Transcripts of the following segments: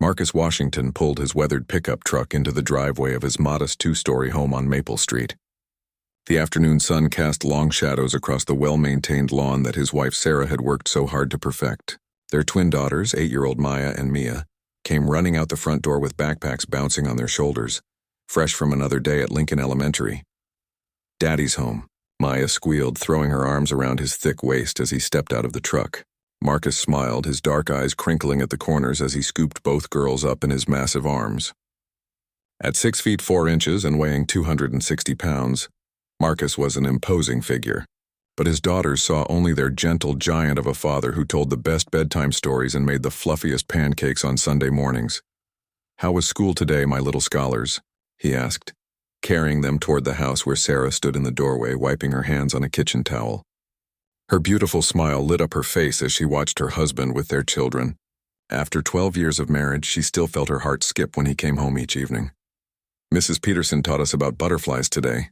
Marcus Washington pulled his weathered pickup truck into the driveway of his modest two-story home on Maple Street. The afternoon sun cast long shadows across the well-maintained lawn that his wife Sarah had worked so hard to perfect. Their twin daughters, 8-year-old Maya and Mia, came running out the front door with backpacks bouncing on their shoulders, fresh from another day at Lincoln Elementary. "Daddy's home," Maya squealed, throwing her arms around his thick waist as he stepped out of the truck. Marcus smiled, his dark eyes crinkling at the corners as he scooped both girls up in his massive arms. At 6 feet 4 inches and weighing 260 pounds, Marcus was an imposing figure. But his daughters saw only their gentle giant of a father who told the best bedtime stories and made the fluffiest pancakes on Sunday mornings. "How was school today, my little scholars?" he asked, carrying them toward the house where Sarah stood in the doorway, wiping her hands on a kitchen towel. Her beautiful smile lit up her face as she watched her husband with their children. After 12 years of marriage, she still felt her heart skip when he came home each evening. "Mrs. Peterson taught us about butterflies today,"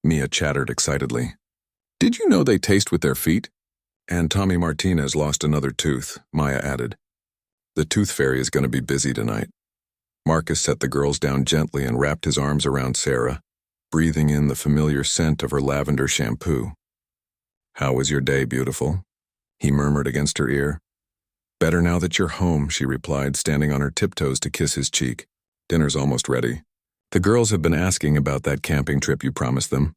Mia chattered excitedly. "Did you know they taste with their feet?" "And Tommy Martinez lost another tooth," Maya added. "The tooth fairy is going to be busy tonight." Marcus set the girls down gently and wrapped his arms around Sarah, breathing in the familiar scent of her lavender shampoo. "How was your day, beautiful?" he murmured against her ear. "Better now that you're home," she replied, standing on her tiptoes to kiss his cheek. "Dinner's almost ready. The girls have been asking about that camping trip you promised them."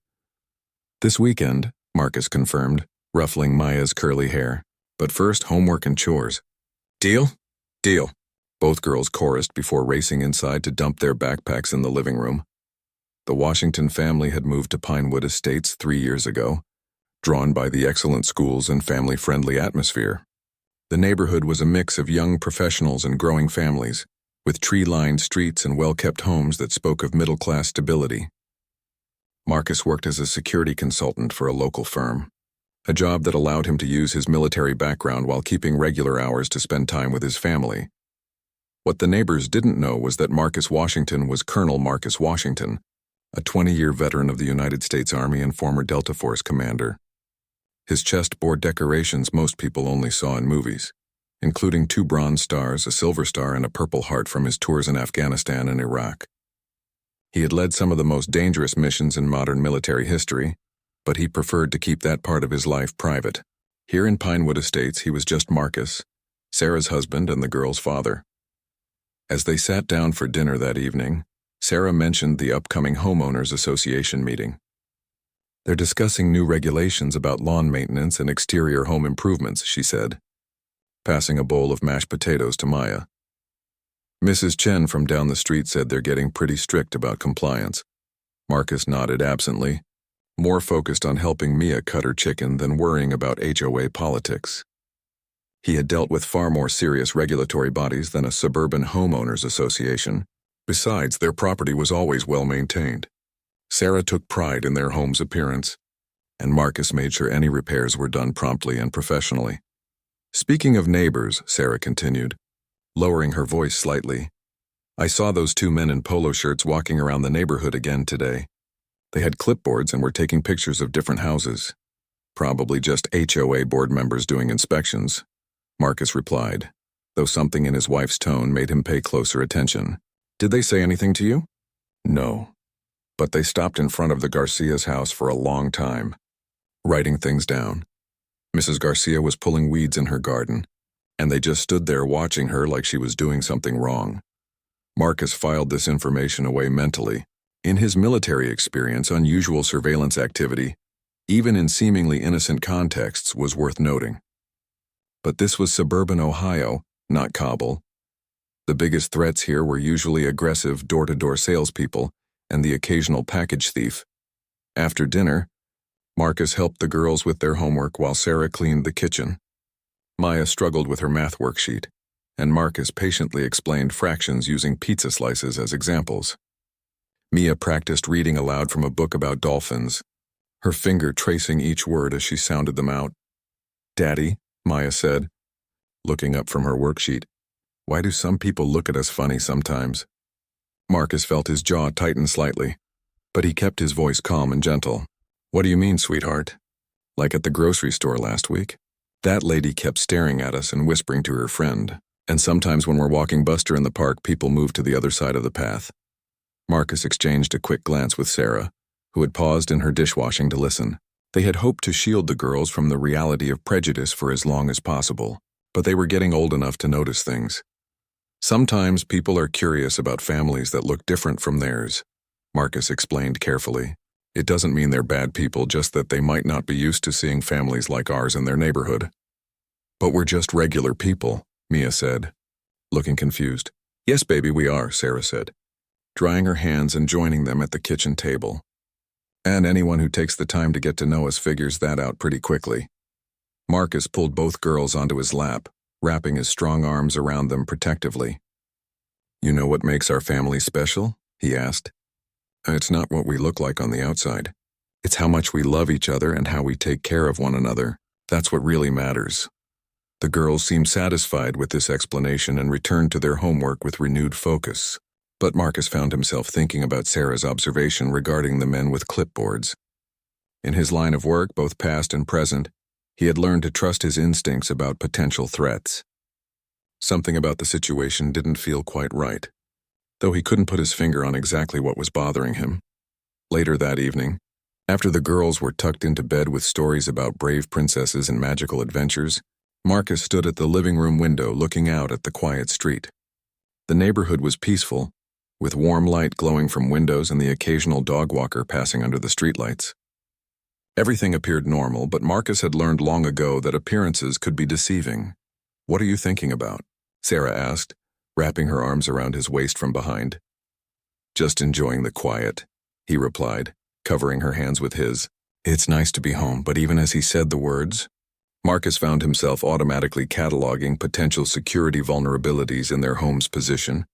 "This weekend," Marcus confirmed, ruffling Maya's curly hair. "But first, homework and chores." "Deal?" "Deal," both girls chorused before racing inside to dump their backpacks in the living room. The Washington family had moved to Pinewood Estates 3 years ago, drawn by the excellent schools and family-friendly atmosphere. The neighborhood was a mix of young professionals and growing families, with tree-lined streets and well-kept homes that spoke of middle-class stability. Marcus worked as a security consultant for a local firm, a job that allowed him to use his military background while keeping regular hours to spend time with his family. What the neighbors didn't know was that Marcus Washington was Colonel Marcus Washington, a 20-year veteran of the United States Army and former Delta Force commander. His chest bore decorations most people only saw in movies, including 2 Bronze Stars, a Silver Star, and a Purple Heart from his tours in Afghanistan and Iraq. He had led some of the most dangerous missions in modern military history, but he preferred to keep that part of his life private. Here in Pinewood Estates, he was just Marcus, Sarah's husband and the girl's father. As they sat down for dinner that evening, Sarah mentioned the upcoming Homeowners Association meeting. "They're discussing new regulations about lawn maintenance and exterior home improvements," she said, passing a bowl of mashed potatoes to Maya. "Mrs. Chen from down the street said they're getting pretty strict about compliance." Marcus nodded absently, more focused on helping Mia cut her chicken than worrying about HOA politics. He had dealt with far more serious regulatory bodies than a suburban homeowners association. Besides, their property was always well maintained. Sarah took pride in their home's appearance, and Marcus made sure any repairs were done promptly and professionally. "Speaking of neighbors," Sarah continued, lowering her voice slightly, "I saw those 2 men in polo shirts walking around the neighborhood again today. They had clipboards and were taking pictures of different houses. Probably just HOA board members doing inspections," Marcus replied, though something in his wife's tone made him pay closer attention. "Did they say anything to you?" "No. But they stopped in front of the Garcia's house for a long time, writing things down. Mrs. Garcia was pulling weeds in her garden, and they just stood there watching her like she was doing something wrong." Marcus filed this information away mentally. In his military experience, unusual surveillance activity, even in seemingly innocent contexts, was worth noting. But this was suburban Ohio, not Kabul. The biggest threats here were usually aggressive door-to-door salespeople and the occasional package thief. After dinner, Marcus helped the girls with their homework while Sarah cleaned the kitchen. Maya struggled with her math worksheet, and Marcus patiently explained fractions using pizza slices as examples. Mia practiced reading aloud from a book about dolphins, her finger tracing each word as she sounded them out. "Daddy," Maya said, looking up from her worksheet, "why do some people look at us funny sometimes?" Marcus felt his jaw tighten slightly, but he kept his voice calm and gentle. "What do you mean, sweetheart? Like at the grocery store last week? That lady kept staring at us and whispering to her friend. And sometimes when we're walking Buster in the park, people move to the other side of the path. Marcus exchanged a quick glance with Sarah, who had paused in her dishwashing to listen. They had hoped to shield the girls from the reality of prejudice for as long as possible, but they were getting old enough to notice things. Sometimes people are curious about families that look different from theirs, Marcus explained carefully. It doesn't mean they're bad people, just that they might not be used to seeing families like ours in their neighborhood. But we're just regular people, Mia said, looking confused. Yes, baby, we are, Sarah said, drying her hands and joining them at the kitchen table. And anyone who takes the time to get to know us figures that out pretty quickly. Marcus pulled both girls onto his lap, wrapping his strong arms around them protectively. You know what makes our family special? He asked. It's not what we look like on the outside. It's how much we love each other and how we take care of one another. That's what really matters. The girls seemed satisfied with this explanation and returned to their homework with renewed focus. But Marcus found himself thinking about Sarah's observation regarding the men with clipboards. In his line of work, both past and present, he had learned to trust his instincts about potential threats. Something about the situation didn't feel quite right, though he couldn't put his finger on exactly what was bothering him. Later that evening, after the girls were tucked into bed with stories about brave princesses and magical adventures, Marcus stood at the living room window looking out at the quiet street. The neighborhood was peaceful, with warm light glowing from windows and the occasional dog walker passing under the streetlights. Everything appeared normal, but Marcus had learned long ago that appearances could be deceiving. What are you thinking about? Sarah asked, wrapping her arms around his waist from behind. Just enjoying the quiet, he replied, covering her hands with his. It's nice to be home, but even as he said the words, Marcus found himself automatically cataloging potential security vulnerabilities in their home's position,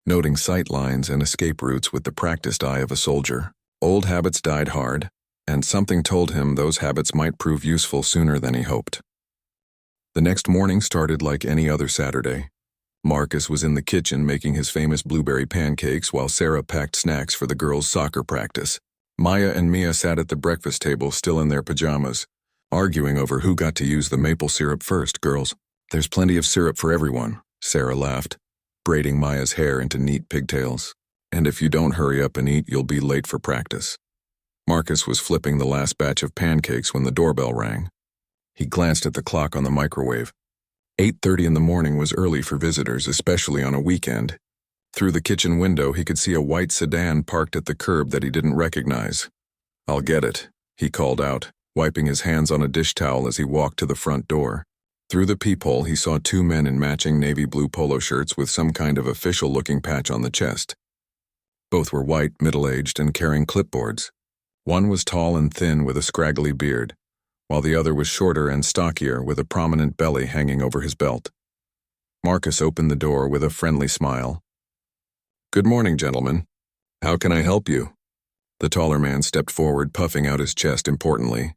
noting sight lines and escape routes with the practiced eye of a soldier. Old habits died hard, and something told him those habits might prove useful sooner than he hoped. The next morning started like any other Saturday. Marcus was in the kitchen making his famous blueberry pancakes while Sarah packed snacks for the girls' soccer practice. Maya and Mia sat at the breakfast table still in their pajamas, arguing over who got to use the maple syrup first. Girls, there's plenty of syrup for everyone, Sarah laughed, braiding Maya's hair into neat pigtails. And if you don't hurry up and eat, you'll be late for practice. Marcus was flipping the last batch of pancakes when the doorbell rang. He glanced at the clock on the microwave. 8:30 in the morning was early for visitors, especially on a weekend. Through the kitchen window, he could see a white sedan parked at the curb that he didn't recognize. I'll get it, he called out, wiping his hands on a dish towel as he walked to the front door. Through the peephole, he saw two men in matching navy blue polo shirts with some kind of official-looking patch on the chest. Both were white, middle-aged, and carrying clipboards. One was tall and thin with a scraggly beard, while the other was shorter and stockier with a prominent belly hanging over his belt. Marcus opened the door with a friendly smile. Good morning, gentlemen. How can I help you? The taller man stepped forward, puffing out his chest importantly.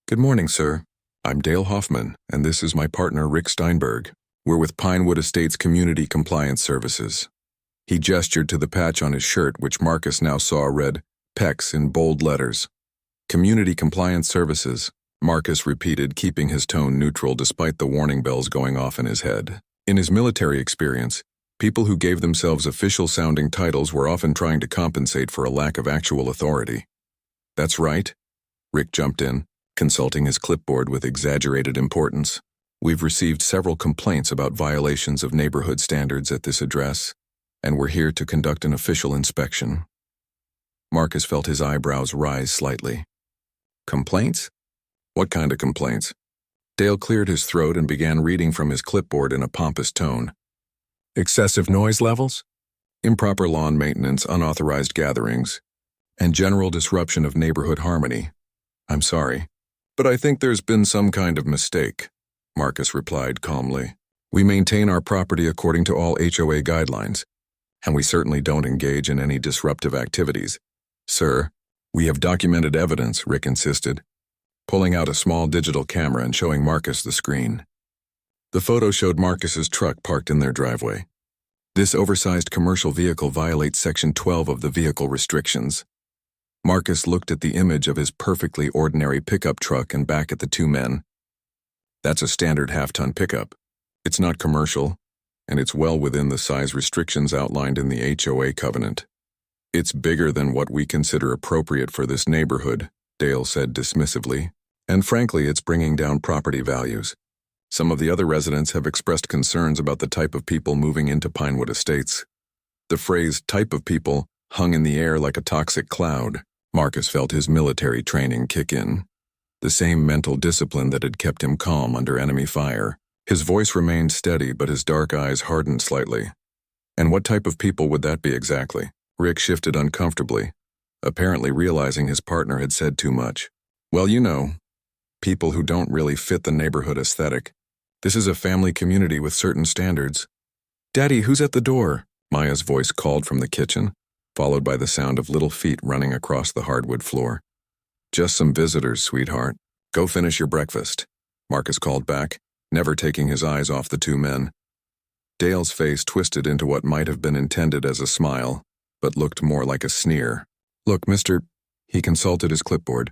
Good morning, sir. I'm Dale Hoffman, and this is my partner, Rick Steinberg. We're with Pinewood Estates Community Compliance Services. He gestured to the patch on his shirt, which Marcus now saw read PEX in bold letters. Community Compliance Services, Marcus repeated, keeping his tone neutral despite the warning bells going off in his head. In his military experience, people who gave themselves official-sounding titles were often trying to compensate for a lack of actual authority. That's right, Rick jumped in, consulting his clipboard with exaggerated importance. We've received several complaints about violations of neighborhood standards at this address, and we're here to conduct an official inspection. Marcus felt his eyebrows rise slightly. Complaints? What kind of complaints? Dale cleared his throat and began reading from his clipboard in a pompous tone. Excessive noise levels, improper lawn maintenance, unauthorized gatherings, and general disruption of neighborhood harmony. I'm sorry, but I think there's been some kind of mistake, Marcus replied calmly. We maintain our property according to all HOA guidelines, and we certainly don't engage in any disruptive activities. Sir, we have documented evidence, Rick insisted, pulling out a small digital camera and showing Marcus the screen. The photo showed Marcus's truck parked in their driveway. This oversized commercial vehicle violates Section 12 of the vehicle restrictions. Marcus looked at the image of his perfectly ordinary pickup truck and back at the two men. That's a standard half-ton pickup. It's not commercial, and it's well within the size restrictions outlined in the HOA covenant. It's bigger than what we consider appropriate for this neighborhood, Dale said dismissively, and frankly, it's bringing down property values. Some of the other residents have expressed concerns about the type of people moving into Pinewood Estates. The phrase type of people hung in the air like a toxic cloud. Marcus felt his military training kick in, the same mental discipline that had kept him calm under enemy fire. His voice remained steady, but his dark eyes hardened slightly. And what type of people would that be exactly? Rick shifted uncomfortably, apparently realizing his partner had said too much. Well, you know, people who don't really fit the neighborhood aesthetic. This is a family community with certain standards. "Daddy, who's at the door?" Maya's voice called from the kitchen, followed by the sound of little feet running across the hardwood floor. "Just some visitors, sweetheart. Go finish your breakfast," Marcus called back, never taking his eyes off the two men. Dale's face twisted into what might have been intended as a smile, but looked more like a sneer. "Look, Mr. He consulted his clipboard.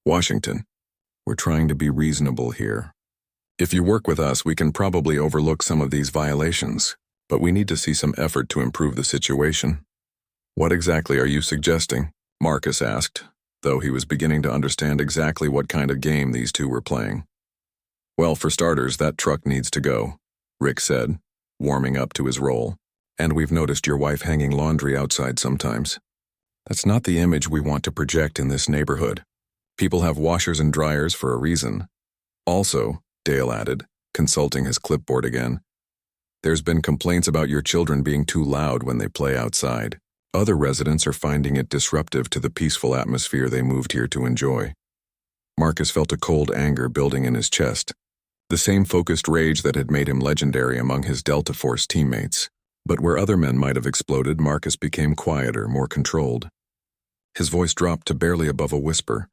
"Washington, we're trying to be reasonable here. If you work with us, we can probably overlook some of these violations, but we need to see some effort to improve the situation." "What exactly are you suggesting?" Marcus asked, though he was beginning to understand exactly what kind of game these two were playing. "Well, for starters, that truck needs to go," Rick said, warming up to his role. "And we've noticed your wife hanging laundry outside sometimes. That's not the image we want to project in this neighborhood. People have washers and dryers for a reason. Also," Dale added, consulting his clipboard again, "there's been complaints about your children being too loud when they play outside. Other residents are finding it disruptive to the peaceful atmosphere they moved here to enjoy." Marcus felt a cold anger building in his chest, the same focused rage that had made him legendary among his Delta Force teammates. But where other men might have exploded, Marcus became quieter, more controlled. His voice dropped to barely above a whisper.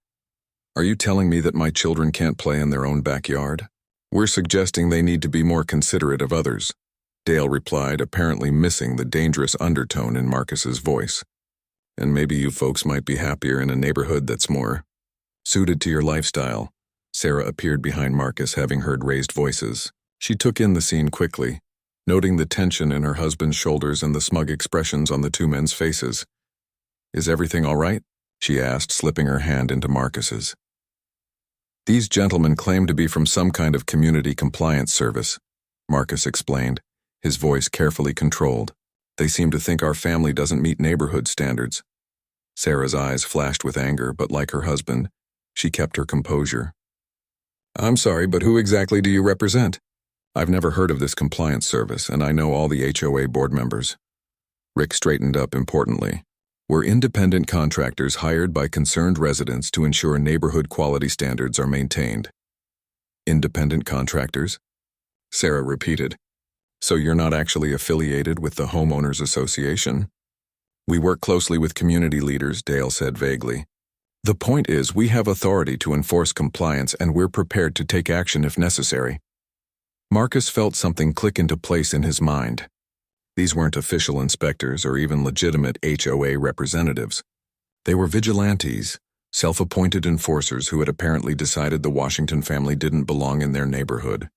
"Are you telling me that my children can't play in their own backyard? We're suggesting they need to be more considerate of others," Dale replied, apparently missing the dangerous undertone in Marcus's voice. "And maybe you folks might be happier in a neighborhood that's more suited to your lifestyle." Sarah appeared behind Marcus, having heard raised voices. She took in the scene quickly, noting the tension in her husband's shoulders and the smug expressions on the two men's faces. "Is everything all right?" she asked, slipping her hand into Marcus's. "These gentlemen claim to be from some kind of community compliance service," Marcus explained, his voice carefully controlled. "They seem to think our family doesn't meet neighborhood standards." Sarah's eyes flashed with anger, but like her husband, she kept her composure. "I'm sorry, but who exactly do you represent?" "I've never heard of this compliance service, and I know all the HOA board members." Rick straightened up importantly. "We're independent contractors hired by concerned residents to ensure neighborhood quality standards are maintained." "Independent contractors?" Sarah repeated. "So you're not actually affiliated with the homeowners association?" "We work closely with community leaders," Dale said vaguely. "The point is, we have authority to enforce compliance, and we're prepared to take action if necessary." Marcus felt something click into place in his mind. These weren't official inspectors or even legitimate HOA representatives. They were vigilantes, self-appointed enforcers who had apparently decided the Washington family didn't belong in their neighborhood.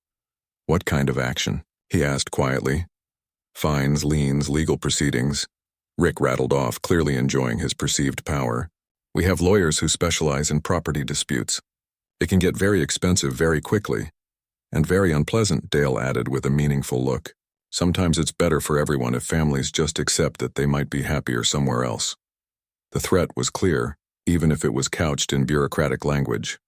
"What kind of action?" he asked quietly. "Fines, liens, legal proceedings." Rick rattled off, clearly enjoying his perceived power. "We have lawyers who specialize in property disputes. It can get very expensive very quickly. And very unpleasant," Dale added with a meaningful look. "Sometimes it's better for everyone if families just accept that they might be happier somewhere else." The threat was clear, even if it was couched in bureaucratic language.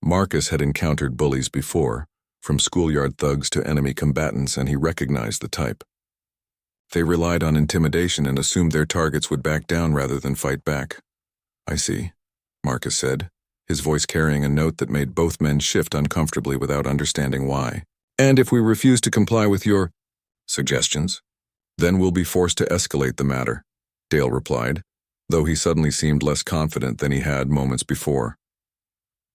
Marcus had encountered bullies before, from schoolyard thugs to enemy combatants, and he recognized the type. They relied on intimidation and assumed their targets would back down rather than fight back. "I see," Marcus said, his voice carrying a note that made both men shift uncomfortably without understanding why. "And if we refuse to comply with your suggestions, then we'll be forced to escalate the matter," Dale replied, though he suddenly seemed less confident than he had moments before.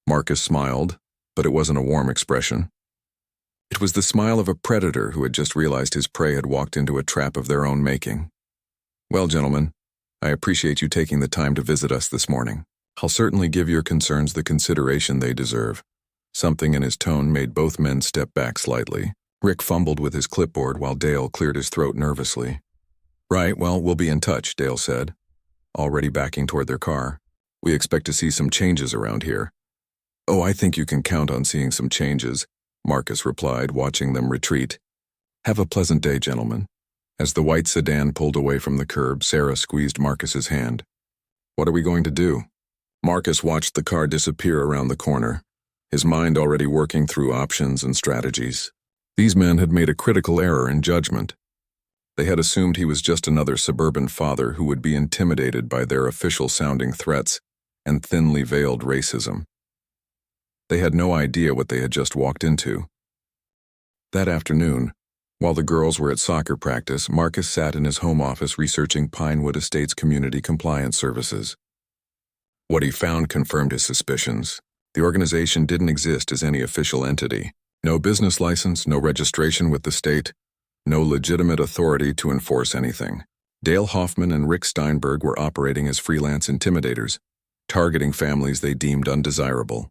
Marcus smiled, but it wasn't a warm expression. It was the smile of a predator who had just realized his prey had walked into a trap of their own making. "Well, gentlemen, I appreciate you taking the time to visit us this morning. I'll certainly give your concerns the consideration they deserve." Something in his tone made both men step back slightly. Rick fumbled with his clipboard while Dale cleared his throat nervously. Right, well, we'll be in touch, Dale said, already backing toward their car. We expect to see some changes around here. Oh, I think you can count on seeing some changes, Marcus replied, watching them retreat. Have a pleasant day, gentlemen. As the white sedan pulled away from the curb, Sarah squeezed Marcus's hand. What are we going to do? Marcus watched the car disappear around the corner, his mind already working through options and strategies. These men had made a critical error in judgment. They had assumed he was just another suburban father who would be intimidated by their official-sounding threats and thinly veiled racism. They had no idea what they had just walked into. That afternoon, while the girls were at soccer practice, Marcus sat in his home office researching Pinewood Estates community compliance services. What he found confirmed his suspicions. The organization didn't exist as any official entity. No business license, no registration with the state, no legitimate authority to enforce anything. Dale Hoffman and Rick Steinberg were operating as freelance intimidators, targeting families they deemed undesirable.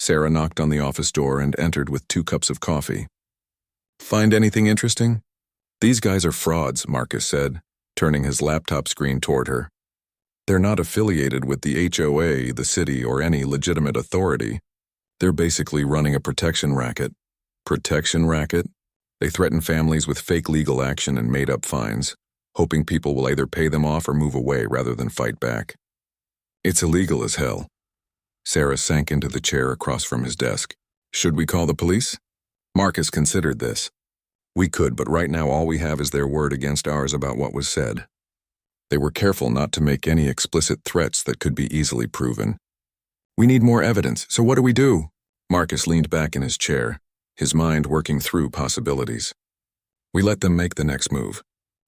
Sarah knocked on the office door and entered with 2 cups of coffee. Find anything interesting? These guys are frauds, Marcus said, turning his laptop screen toward her. They're not affiliated with the HOA, the city, or any legitimate authority. They're basically running a protection racket. Protection racket? They threaten families with fake legal action and made-up fines, hoping people will either pay them off or move away rather than fight back. It's illegal as hell. Sarah sank into the chair across from his desk. Should we call the police? Marcus considered this. We could, but right now all we have is their word against ours about what was said. They were careful not to make any explicit threats that could be easily proven. We need more evidence, so what do we do? Marcus leaned back in his chair, his mind working through possibilities. We let them make the next move.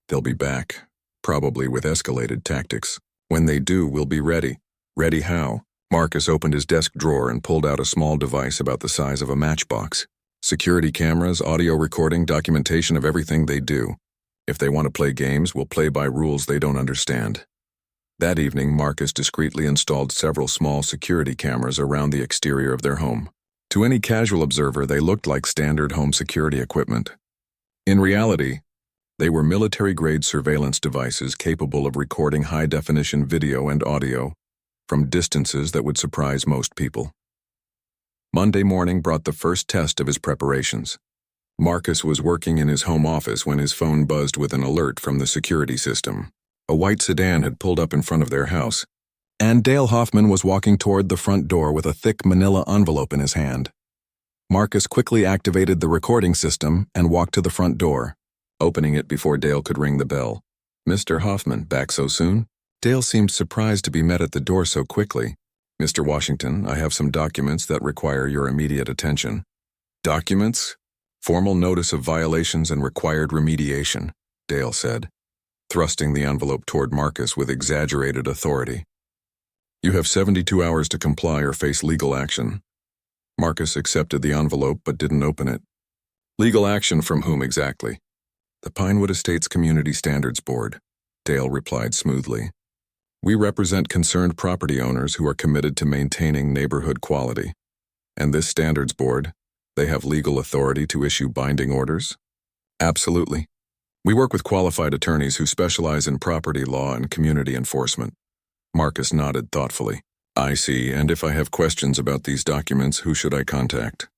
They'll be back, probably with escalated tactics. When they do, we'll be ready. Ready how? Marcus opened his desk drawer and pulled out a small device about the size of a matchbox. Security cameras, audio recording, documentation of everything they do. If they want to play games, we'll play by rules they don't understand. That evening, Marcus discreetly installed several small security cameras around the exterior of their home. To any casual observer, they looked like standard home security equipment. In reality, they were military-grade surveillance devices capable of recording high-definition video and audio from distances that would surprise most people. Monday morning brought the first test of his preparations. Marcus was working in his home office when his phone buzzed with an alert from the security system. A white sedan had pulled up in front of their house, and Dale Hoffman was walking toward the front door with a thick manila envelope in his hand. Marcus quickly activated the recording system and walked to the front door, opening it before Dale could ring the bell. Mr. Hoffman, back so soon? Dale seemed surprised to be met at the door so quickly. Mr. Washington, I have some documents that require your immediate attention. Documents? Formal notice of violations and required remediation, Dale said, thrusting the envelope toward Marcus with exaggerated authority. You have 72 hours to comply or face legal action. Marcus accepted the envelope but didn't open it. Legal action from whom exactly? The Pinewood Estates Community Standards Board, Dale replied smoothly. We represent concerned property owners who are committed to maintaining neighborhood quality. And this standards board, they have legal authority to issue binding orders? Absolutely. We work with qualified attorneys who specialize in property law and community enforcement. Marcus nodded thoughtfully. I see, and if I have questions about these documents, who should I contact?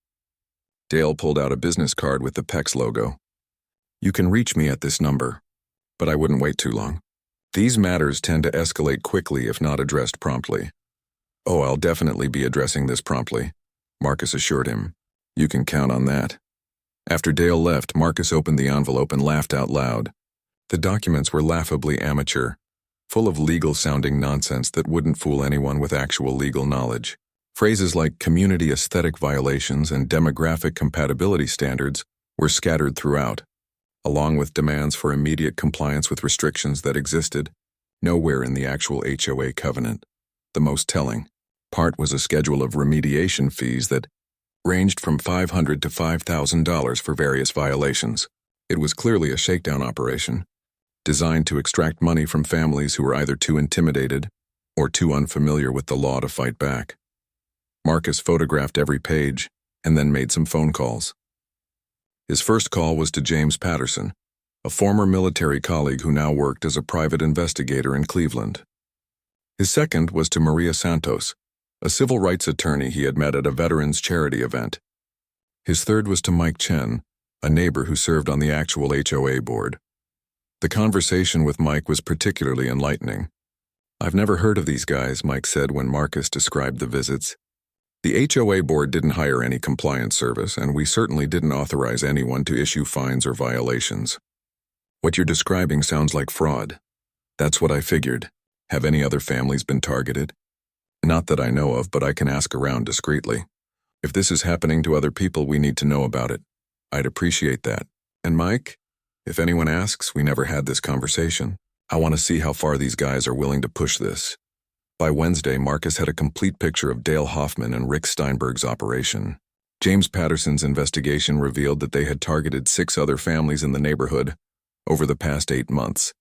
Dale pulled out a business card with the PEX logo. You can reach me at this number, but I wouldn't wait too long. These matters tend to escalate quickly if not addressed promptly. Oh, I'll definitely be addressing this promptly, Marcus assured him. You can count on that. After Dale left, Marcus opened the envelope and laughed out loud. The documents were laughably amateur, full of legal-sounding nonsense that wouldn't fool anyone with actual legal knowledge. Phrases like community aesthetic violations and demographic compatibility standards were scattered throughout, along with demands for immediate compliance with restrictions that existed nowhere in the actual HOA covenant. The most telling part was a schedule of remediation fees that ranged from $500 to $5,000 for various violations. It was clearly a shakedown operation, designed to extract money from families who were either too intimidated or too unfamiliar with the law to fight back. Marcus photographed every page and then made some phone calls. His first call was to James Patterson, a former military colleague who now worked as a private investigator in Cleveland. His second was to Maria Santos, a civil rights attorney he had met at a veterans charity event. His third was to Mike Chen, a neighbor who served on the actual HOA board. The conversation with Mike was particularly enlightening. "I've never heard of these guys," Mike said when Marcus described the visits. "The HOA board didn't hire any compliance service, and we certainly didn't authorize anyone to issue fines or violations. What you're describing sounds like fraud." "That's what I figured. Have any other families been targeted?" "Not that I know of, but I can ask around discreetly. If this is happening to other people, we need to know about it. I'd appreciate that. And Mike, if anyone asks, we never had this conversation. I want to see how far these guys are willing to push this." By Wednesday, Marcus had a complete picture of Dale Hoffman and Rick Steinberg's operation. James Patterson's investigation revealed that they had targeted 6 other families in the neighborhood over the past 8 months.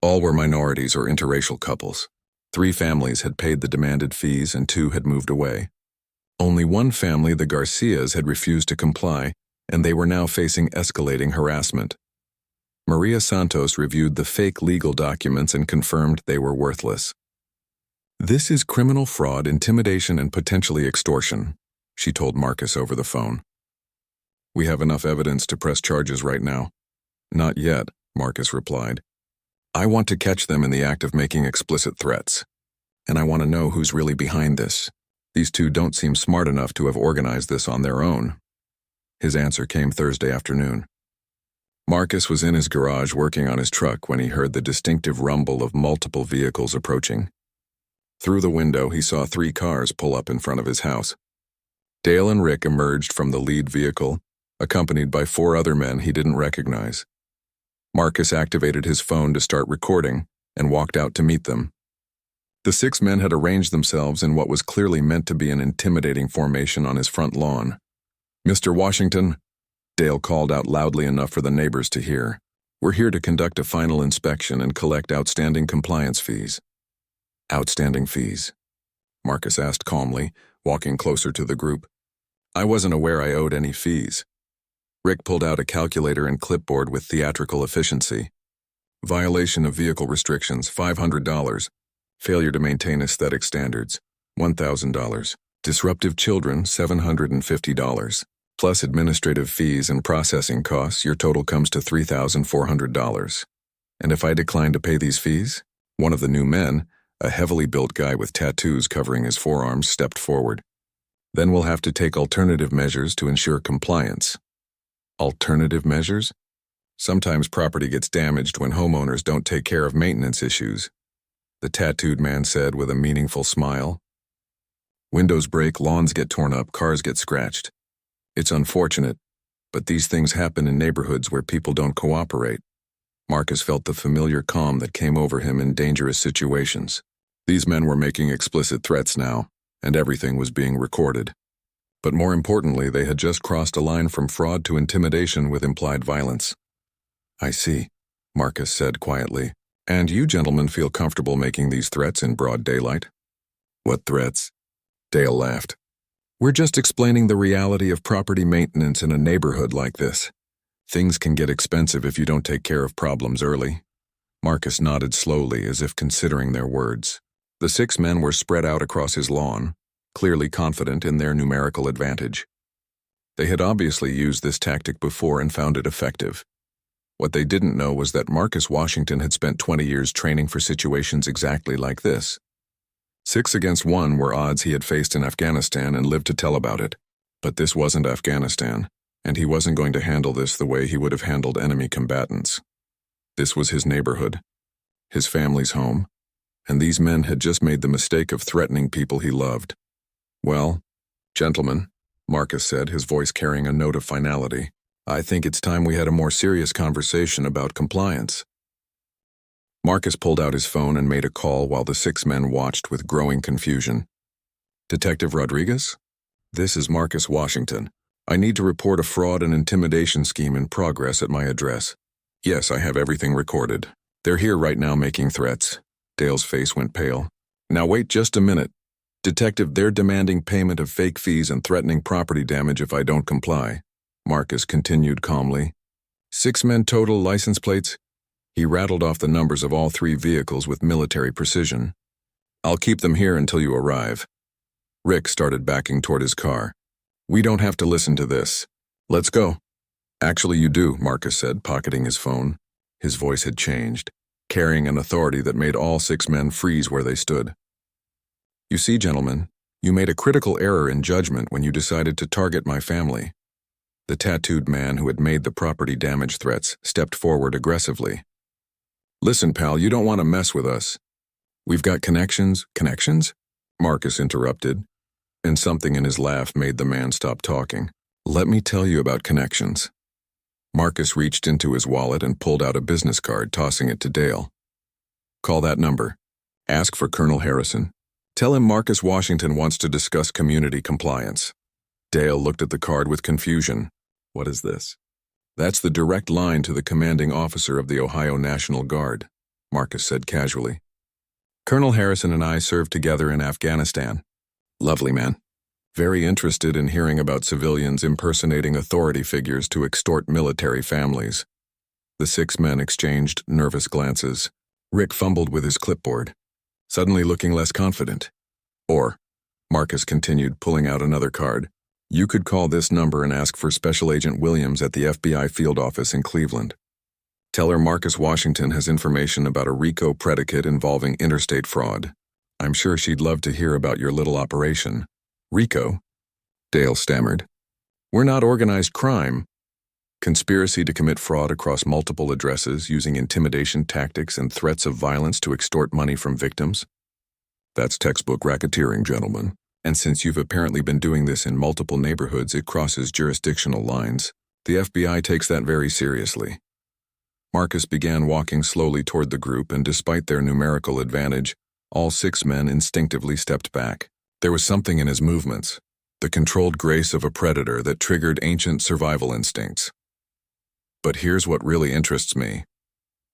All were minorities or interracial couples. 3 families had paid the demanded fees and 2 had moved away. Only one family, the Garcias, had refused to comply, and they were now facing escalating harassment. Maria Santos reviewed the fake legal documents and confirmed they were worthless. "This is criminal fraud, intimidation, and potentially extortion," she told Marcus over the phone. "We have enough evidence to press charges right now." "Not yet," Marcus replied. "I want to catch them in the act of making explicit threats. And I want to know who's really behind this. These 2 don't seem smart enough to have organized this on their own." His answer came Thursday afternoon. Marcus was in his garage working on his truck when he heard the distinctive rumble of multiple vehicles approaching. Through the window, he saw 3 cars pull up in front of his house. Dale and Rick emerged from the lead vehicle, accompanied by 4 other men he didn't recognize. Marcus activated his phone to start recording and walked out to meet them. The 6 men had arranged themselves in what was clearly meant to be an intimidating formation on his front lawn. "Mr. Washington," Dale called out loudly enough for the neighbors to hear, "we're here to conduct a final inspection and collect outstanding compliance fees." "Outstanding fees?" Marcus asked calmly, walking closer to the group. "I wasn't aware I owed any fees." Rick pulled out a calculator and clipboard with theatrical efficiency. "Violation of vehicle restrictions, $500. Failure to maintain aesthetic standards, $1,000. Disruptive children, $750. Plus administrative fees and processing costs, your total comes to $3,400. And if I decline to pay these fees?" One of the new men, a heavily built guy with tattoos covering his forearms, stepped forward. "Then we'll have to take alternative measures to ensure compliance." Alternative measures? Sometimes property gets damaged when homeowners don't take care of maintenance issues, the tattooed man said with a meaningful smile. "Windows break, lawns get torn up, cars get scratched. It's unfortunate, but these things happen in neighborhoods where people don't cooperate." Marcus felt the familiar calm that came over him in dangerous situations. These men were making explicit threats now, and everything was being recorded. But more importantly, they had just crossed a line from fraud to intimidation with implied violence. "I see," Marcus said quietly. "And you gentlemen feel comfortable making these threats in broad daylight?" "What threats?" Dale laughed. "We're just explaining the reality of property maintenance in a neighborhood like this. Things can get expensive if you don't take care of problems early." Marcus nodded slowly as if considering their words. The 6 men were spread out across his lawn, clearly confident in their numerical advantage. They had obviously used this tactic before and found it effective. What they didn't know was that Marcus Washington had spent 20 years training for situations exactly like this. 6 against 1 were odds he had faced in Afghanistan and lived to tell about it. But this wasn't Afghanistan, and he wasn't going to handle this the way he would have handled enemy combatants. This was his neighborhood, his family's home, and these men had just made the mistake of threatening people he loved. "Well, gentlemen," Marcus said, his voice carrying a note of finality, "I think it's time we had a more serious conversation about compliance." Marcus pulled out his phone and made a call while the 6 men watched with growing confusion. "Detective Rodriguez? This is Marcus Washington. I need to report a fraud and intimidation scheme in progress at my address. Yes, I have everything recorded. They're here right now making threats." Dale's face went pale. "Now wait just a minute. Detective, they're demanding payment of fake fees and threatening property damage if I don't comply." Marcus continued calmly. 6 men total, license plates. He rattled off the numbers of all 3 vehicles with military precision. I'll keep them here until you arrive. Rick started backing toward his car. We don't have to listen to this. Let's go. Actually, you do, Marcus said, pocketing his phone. His voice had changed, carrying an authority that made all 6 men freeze where they stood. You see, gentlemen, you made a critical error in judgment when you decided to target my family. The tattooed man who had made the property damage threats stepped forward aggressively. Listen, pal, you don't want to mess with us. We've got connections. Connections? Marcus interrupted, and something in his laugh made the man stop talking. Let me tell you about connections. Marcus reached into his wallet and pulled out a business card, tossing it to Dale. Call that number. Ask for Colonel Harrison. Tell him Marcus Washington wants to discuss community compliance. Dale looked at the card with confusion. What is this? That's the direct line to the commanding officer of the Ohio National Guard, Marcus said casually. Colonel Harrison and I served together in Afghanistan. Lovely man. Very interested in hearing about civilians impersonating authority figures to extort military families. The 6 men exchanged nervous glances. Rick fumbled with his clipboard, suddenly looking less confident. Or, Marcus continued, pulling out another card, you could call this number and ask for Special Agent Williams at the FBI field office in Cleveland. Tell her Marcus Washington has information about a RICO predicate involving interstate fraud. I'm sure she'd love to hear about your little operation. RICO? Dale stammered. We're not organized crime. Conspiracy to commit fraud across multiple addresses using intimidation tactics and threats of violence to extort money from victims? That's textbook racketeering, gentlemen. And since you've apparently been doing this in multiple neighborhoods, it crosses jurisdictional lines. The FBI takes that very seriously. Marcus began walking slowly toward the group, and despite their numerical advantage, all 6 men instinctively stepped back. There was something in his movements, the controlled grace of a predator that triggered ancient survival instincts. But here's what really interests me,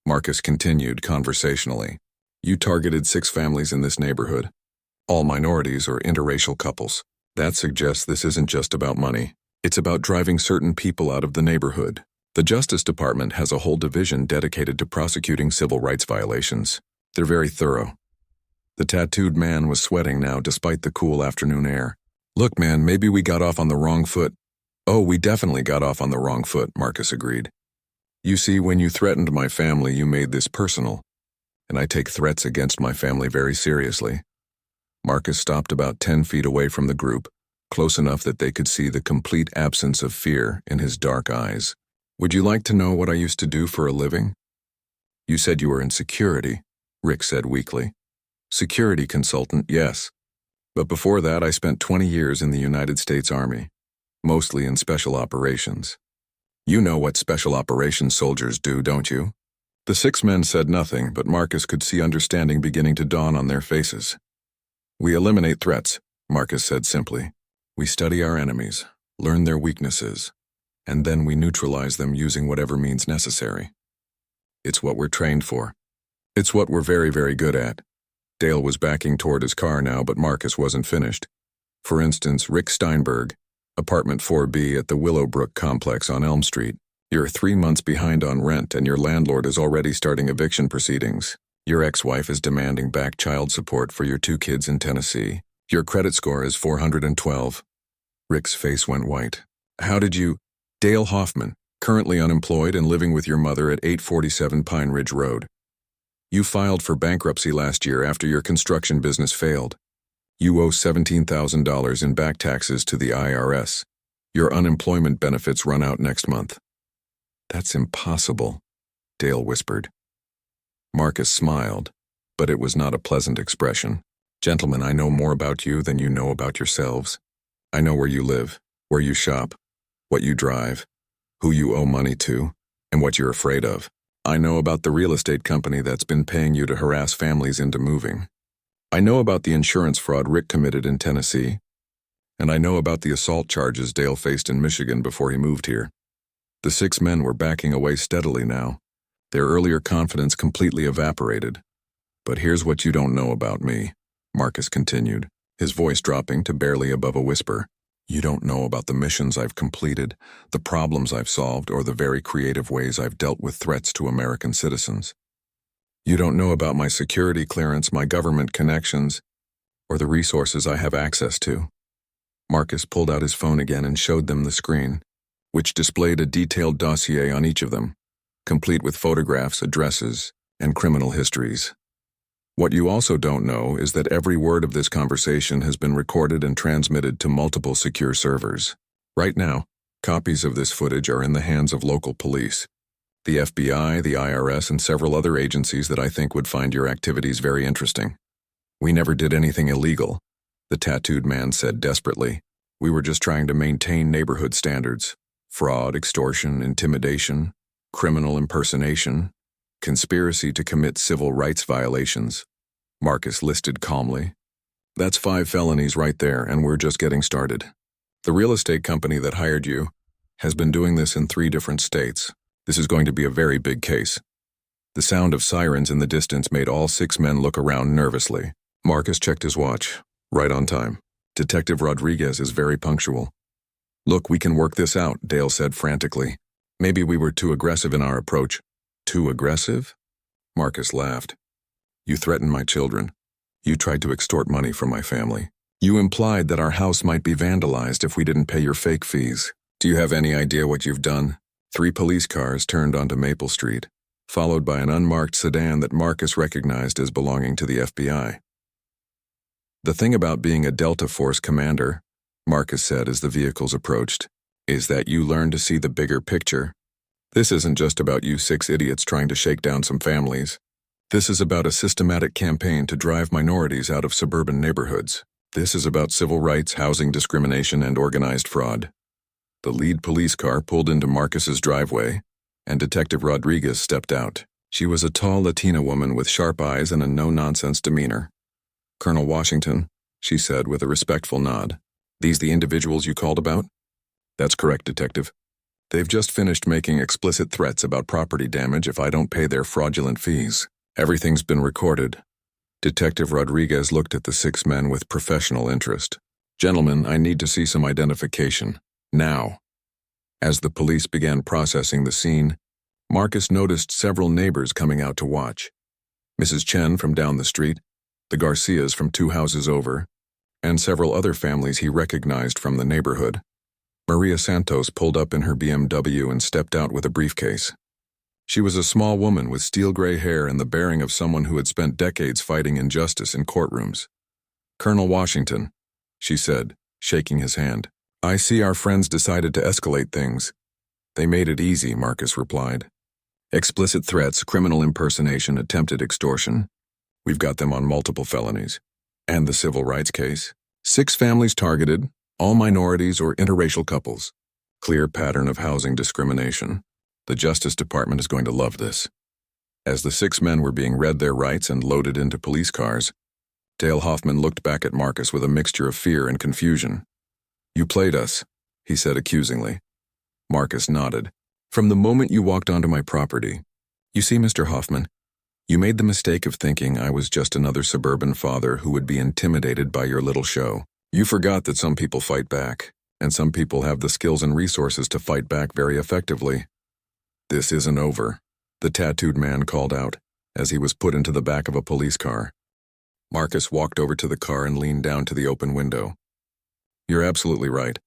Marcus continued conversationally. You targeted 6 families in this neighborhood, all minorities or interracial couples. That suggests this isn't just about money. It's about driving certain people out of the neighborhood. The Justice Department has a whole division dedicated to prosecuting civil rights violations. They're very thorough. The tattooed man was sweating now despite the cool afternoon air. Look, man, maybe we got off on the wrong foot. Oh, we definitely got off on the wrong foot, Marcus agreed. You see, when you threatened my family, you made this personal, and I take threats against my family very seriously. Marcus stopped about 10 feet away from the group, close enough that they could see the complete absence of fear in his dark eyes. Would you like to know what I used to do for a living? You said you were in security, Rick said weakly. Security consultant, yes. But before that, I spent 20 years in the United States Army, mostly in special operations. You know what special operations soldiers do, don't you? The 6 men said nothing, but Marcus could see understanding beginning to dawn on their faces. We eliminate threats, Marcus said simply. We study our enemies, learn their weaknesses, and then we neutralize them using whatever means necessary. It's what we're trained for. It's what we're very, very good at. Dale was backing toward his car now, but Marcus wasn't finished. For instance, Rick Steinberg, apartment 4B at the Willowbrook complex on Elm Street. You're 3 months behind on rent, and your landlord is already starting eviction proceedings. Your ex-wife is demanding back child support for your 2 kids in Tennessee. Your credit score is 412. Rick's face went white. How did you... Dale Hoffman, currently unemployed and living with your mother at 847 Pine Ridge Road. You filed for bankruptcy last year after your construction business failed. You owe $17,000 in back taxes to the IRS. Your unemployment benefits run out next month. That's impossible, Dale whispered. Marcus smiled, but it was not a pleasant expression. Gentlemen, I know more about you than you know about yourselves. I know where you live, where you shop, what you drive, who you owe money to, and what you're afraid of. I know about the real estate company that's been paying you to harass families into moving. I know about the insurance fraud Rick committed in Tennessee, and I know about the assault charges Dale faced in Michigan before he moved here. The 6 men were backing away steadily now, their earlier confidence completely evaporated. But here's what you don't know about me, Marcus continued, his voice dropping to barely above a whisper. You don't know about the missions I've completed, the problems I've solved, or the very creative ways I've dealt with threats to American citizens. You don't know about my security clearance, my government connections, or the resources I have access to. Marcus pulled out his phone again and showed them the screen, which displayed a detailed dossier on each of them, complete with photographs, addresses, and criminal histories. What you also don't know is that every word of this conversation has been recorded and transmitted to multiple secure servers. Right now, copies of this footage are in the hands of local police, the FBI, the IRS, and several other agencies that I think would find your activities very interesting. We never did anything illegal, the tattooed man said desperately. We were just trying to maintain neighborhood standards. Fraud, extortion, intimidation, criminal impersonation, conspiracy to commit civil rights violations. Marcus listed calmly. That's 5 felonies right there, and we're just getting started. The real estate company that hired you has been doing this in 3 different states. This is going to be a very big case. The sound of sirens in the distance made all 6 men look around nervously. Marcus checked his watch. Right on time. Detective Rodriguez is very punctual. Look, we can work this out, Dale said frantically. Maybe we were too aggressive in our approach. Too aggressive? Marcus laughed. You threatened my children. You tried to extort money from my family. You implied that our house might be vandalized if we didn't pay your fake fees. Do you have any idea what you've done? 3 police cars turned onto Maple Street, followed by an unmarked sedan that Marcus recognized as belonging to the FBI. The thing about being a Delta Force commander, Marcus said as the vehicles approached, is that you learn to see the bigger picture. This isn't just about you 6 idiots trying to shake down some families. This is about a systematic campaign to drive minorities out of suburban neighborhoods. This is about civil rights, housing discrimination, and organized fraud. The lead police car pulled into Marcus's driveway, and Detective Rodriguez stepped out. She was a tall Latina woman with sharp eyes and a no-nonsense demeanor. Colonel Washington, she said with a respectful nod. These the individuals you called about? That's correct, Detective. They've just finished making explicit threats about property damage if I don't pay their fraudulent fees. Everything's been recorded. Detective Rodriguez looked at the 6 men with professional interest. Gentlemen, I need to see some identification. Now. As the police began processing the scene, Marcus noticed several neighbors coming out to watch. Mrs. Chen from down the street, the Garcias from 2 houses over, and several other families he recognized from the neighborhood. Maria Santos pulled up in her BMW and stepped out with a briefcase. She was a small woman with steel-gray hair and the bearing of someone who had spent decades fighting injustice in courtrooms. Colonel Washington, she said, shaking his hand. I see our friends decided to escalate things. They made it easy, Marcus replied. Explicit threats, criminal impersonation, attempted extortion. We've got them on multiple felonies. And the civil rights case. 6 families targeted, all minorities or interracial couples. Clear pattern of housing discrimination. The Justice Department is going to love this. As the 6 men were being read their rights and loaded into police cars, Dale Hoffman looked back at Marcus with a mixture of fear and confusion. You played us, he said accusingly. Marcus nodded. From the moment you walked onto my property. You see, Mr. Hoffman, you made the mistake of thinking I was just another suburban father who would be intimidated by your little show. You forgot that some people fight back, and some people have the skills and resources to fight back very effectively. This isn't over, the tattooed man called out, as he was put into the back of a police car. Marcus walked over to the car and leaned down to the open window. You're absolutely right.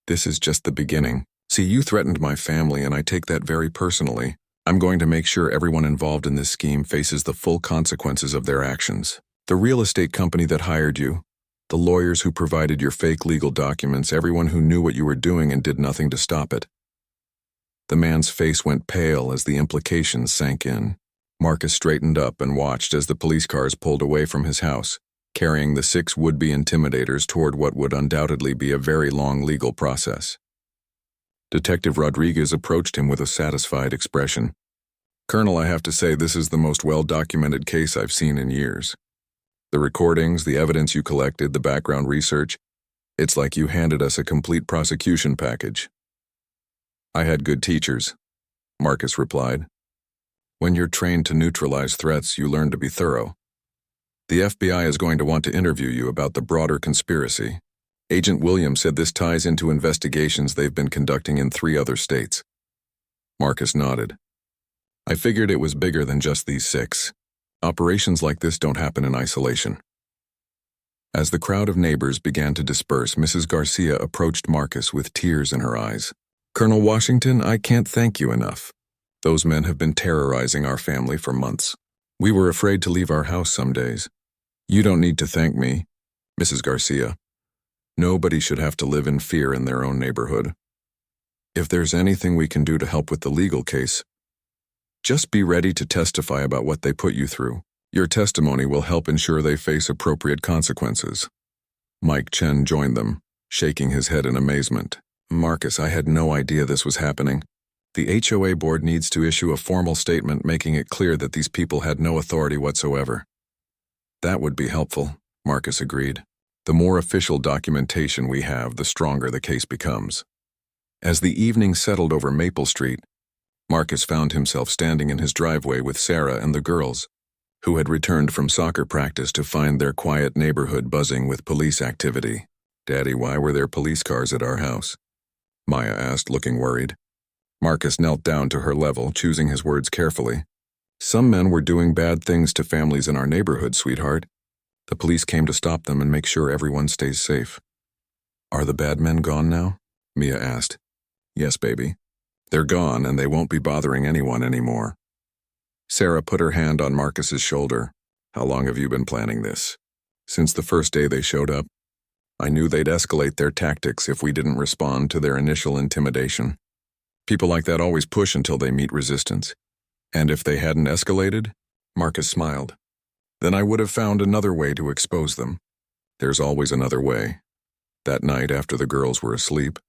This is just the beginning. See, you threatened my family, and I take that very personally. I'm going to make sure everyone involved in this scheme faces the full consequences of their actions. The real estate company that hired you, the lawyers who provided your fake legal documents, everyone who knew what you were doing and did nothing to stop it. The man's face went pale as the implications sank in. Marcus straightened up and watched as the police cars pulled away from his house, carrying the 6 would-be intimidators toward what would undoubtedly be a very long legal process. Detective Rodriguez approached him with a satisfied expression. Colonel, I have to say this is the most well-documented case I've seen in years. The recordings, the evidence you collected, the background research, it's like you handed us a complete prosecution package. I had good teachers, Marcus replied. When you're trained to neutralize threats, you learn to be thorough. The FBI is going to want to interview you about the broader conspiracy. Agent Williams said this ties into investigations they've been conducting in 3 other states. Marcus nodded. I figured it was bigger than just these 6. Operations like this don't happen in isolation. As the crowd of neighbors began to disperse, Mrs. Garcia approached Marcus with tears in her eyes. Colonel Washington, I can't thank you enough. Those men have been terrorizing our family for months. We were afraid to leave our house some days. You don't need to thank me, Mrs. Garcia. Nobody should have to live in fear in their own neighborhood. If there's anything we can do to help with the legal case, just be ready to testify about what they put you through. Your testimony will help ensure they face appropriate consequences. Mike Chen joined them, shaking his head in amazement. Marcus, I had no idea this was happening. The HOA board needs to issue a formal statement making it clear that these people had no authority whatsoever. That would be helpful, Marcus agreed. The more official documentation we have, the stronger the case becomes. As the evening settled over Maple Street, Marcus found himself standing in his driveway with Sarah and the girls, who had returned from soccer practice to find their quiet neighborhood buzzing with police activity. Daddy, why were there police cars at our house? Maya asked, looking worried. Marcus knelt down to her level, choosing his words carefully. Some men were doing bad things to families in our neighborhood, sweetheart. The police came to stop them and make sure everyone stays safe. Are the bad men gone now? Mia asked. Yes, baby. They're gone and they won't be bothering anyone anymore. Sarah put her hand on Marcus's shoulder. How long have you been planning this? Since the first day they showed up. I knew they'd escalate their tactics if we didn't respond to their initial intimidation. People like that always push until they meet resistance. And if they hadn't escalated, Marcus smiled, then I would have found another way to expose them. There's always another way. That night, after the girls were asleep,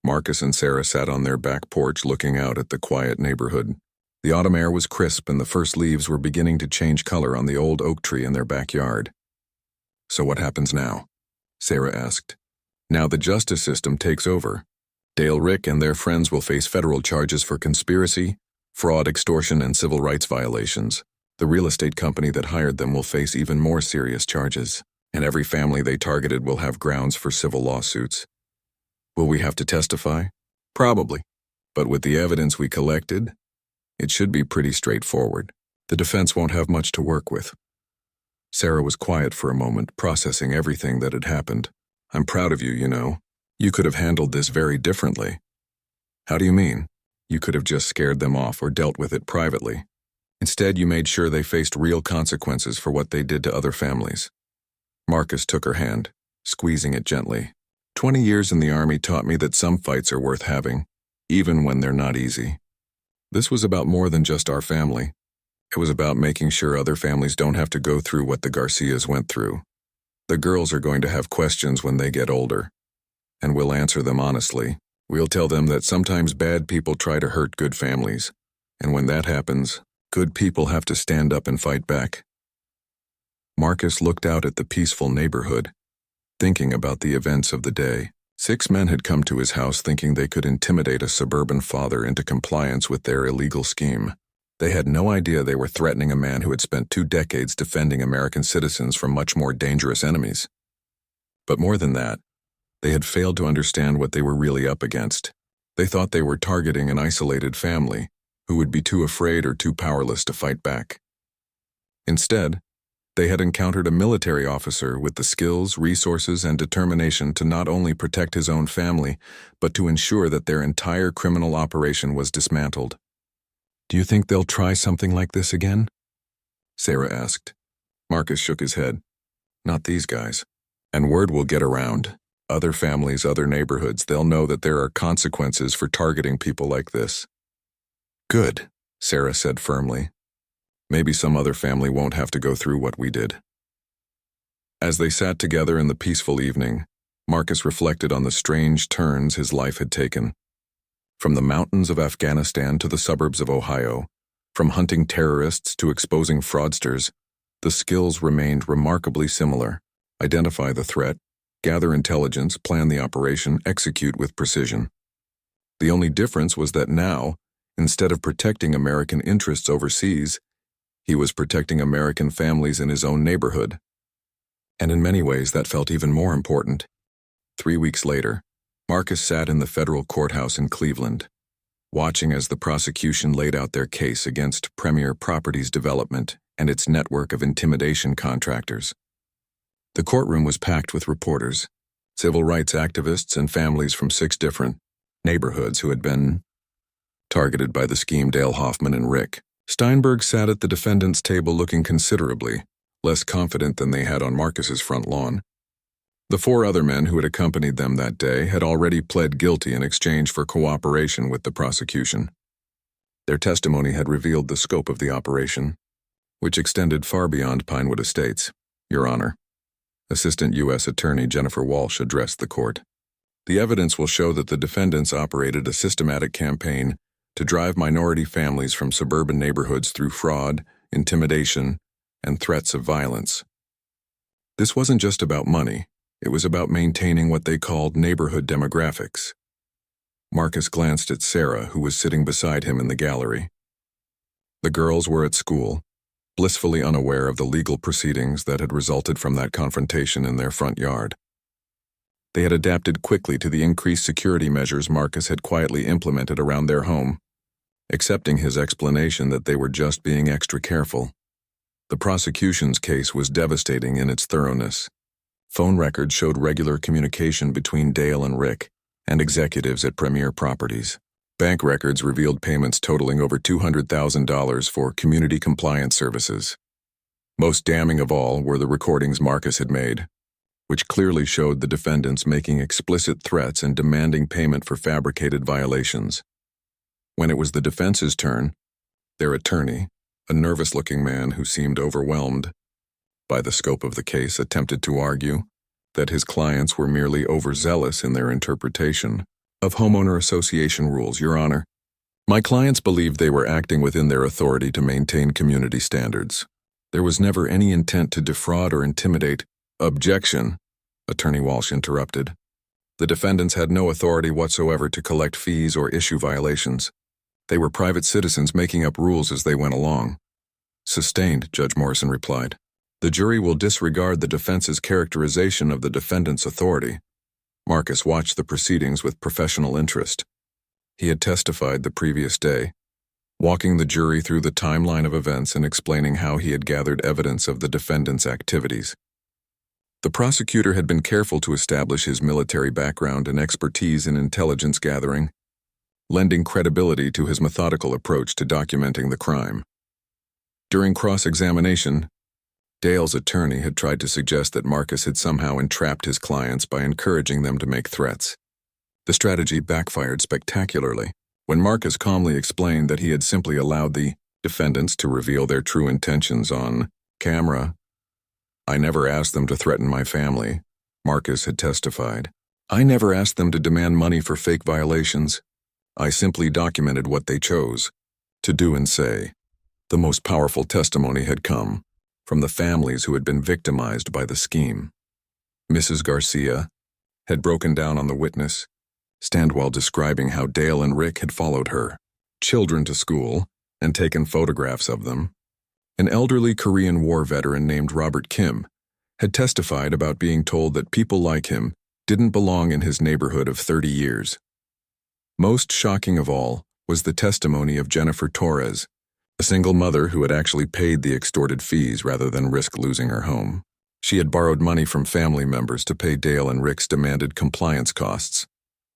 Marcus and Sarah sat on their back porch looking out at the quiet neighborhood. The autumn air was crisp and the first leaves were beginning to change color on the old oak tree in their backyard. So what happens now? Sarah asked. Now the justice system takes over. Dale Rick and their friends will face federal charges for conspiracy, fraud, extortion, and civil rights violations. The real estate company that hired them will face even more serious charges, and every family they targeted will have grounds for civil lawsuits. Will we have to testify? Probably. But with the evidence we collected, it should be pretty straightforward. The defense won't have much to work with. Sarah was quiet for a moment, processing everything that had happened. I'm proud of you, you know. You could have handled this very differently. How do you mean? You could have just scared them off or dealt with it privately. Instead, you made sure they faced real consequences for what they did to other families. Marcus took her hand, squeezing it gently. 20 years in the Army taught me that some fights are worth having, even when they're not easy. This was about more than just our family. It was about making sure other families don't have to go through what the Garcias went through. The girls are going to have questions when they get older, and we'll answer them honestly. We'll tell them that sometimes bad people try to hurt good families, and when that happens, good people have to stand up and fight back. Marcus looked out at the peaceful neighborhood, thinking about the events of the day. 6 men had come to his house thinking they could intimidate a suburban father into compliance with their illegal scheme. They had no idea they were threatening a man who had spent 2 decades defending American citizens from much more dangerous enemies. But more than that, they had failed to understand what they were really up against. They thought they were targeting an isolated family who would be too afraid or too powerless to fight back. Instead, they had encountered a military officer with the skills, resources, and determination to not only protect his own family, but to ensure that their entire criminal operation was dismantled. Do you think they'll try something like this again? Sarah asked. Marcus shook his head. Not these guys. And word will get around. Other families, other neighborhoods, they'll know that there are consequences for targeting people like this. Good, Sarah said firmly. Maybe some other family won't have to go through what we did. As they sat together in the peaceful evening, Marcus reflected on the strange turns his life had taken. From the mountains of Afghanistan to the suburbs of Ohio, from hunting terrorists to exposing fraudsters, the skills remained remarkably similar. Identify the threat, gather intelligence, plan the operation, execute with precision. The only difference was that now, instead of protecting American interests overseas, he was protecting American families in his own neighborhood. And in many ways, that felt even more important. 3 weeks later, Marcus sat in the federal courthouse in Cleveland, watching as the prosecution laid out their case against Premier Properties Development and its network of intimidation contractors. The courtroom was packed with reporters, civil rights activists, and families from 6 different neighborhoods who had been targeted by the scheme. Dale Hoffman and Rick Steinberg sat at the defendant's table looking considerably less confident than they had on Marcus's front lawn. The 4 other men who had accompanied them that day had already pled guilty in exchange for cooperation with the prosecution. Their testimony had revealed the scope of the operation, which extended far beyond Pinewood Estates. Your Honor, Assistant U.S. Attorney Jennifer Walsh addressed the court. The evidence will show that the defendants operated a systematic campaign to drive minority families from suburban neighborhoods through fraud, intimidation, and threats of violence. This wasn't just about money. It was about maintaining what they called neighborhood demographics. Marcus glanced at Sarah, who was sitting beside him in the gallery. The girls were at school, blissfully unaware of the legal proceedings that had resulted from that confrontation in their front yard. They had adapted quickly to the increased security measures Marcus had quietly implemented around their home, accepting his explanation that they were just being extra careful. The prosecution's case was devastating in its thoroughness. Phone records showed regular communication between Dale and Rick and executives at Premier Properties. Bank records revealed payments totaling over $200,000 for community compliance services. Most damning of all were the recordings Marcus had made, which clearly showed the defendants making explicit threats and demanding payment for fabricated violations. When it was the defense's turn, their attorney, a nervous-looking man who seemed overwhelmed by the scope of the case, attempted to argue that his clients were merely overzealous in their interpretation of homeowner association rules. Your Honor, my clients believed they were acting within their authority to maintain community standards. There was never any intent to defraud or intimidate. Objection, Attorney Walsh interrupted. The defendants had no authority whatsoever to collect fees or issue violations. They were private citizens making up rules as they went along. Sustained, Judge Morrison replied. The jury will disregard the defense's characterization of the defendant's authority. Marcus watched the proceedings with professional interest. He had testified the previous day, walking the jury through the timeline of events and explaining how he had gathered evidence of the defendant's activities. The prosecutor had been careful to establish his military background and expertise in intelligence gathering, lending credibility to his methodical approach to documenting the crime. During cross-examination, Dale's attorney had tried to suggest that Marcus had somehow entrapped his clients by encouraging them to make threats. The strategy backfired spectacularly when Marcus calmly explained that he had simply allowed the defendants to reveal their true intentions on camera. I never asked them to threaten my family, Marcus had testified. I never asked them to demand money for fake violations. I simply documented what they chose to do and say. The most powerful testimony had come from the families who had been victimized by the scheme. Mrs. Garcia had broken down on the witness stand while describing how Dale and Rick had followed her children to school and taken photographs of them. An elderly Korean War veteran named Robert Kim had testified about being told that people like him didn't belong in his neighborhood of 30 years. Most shocking of all was the testimony of Jennifer Torres, a single mother who had actually paid the extorted fees rather than risk losing her home. She had borrowed money from family members to pay Dale and Rick's demanded compliance costs,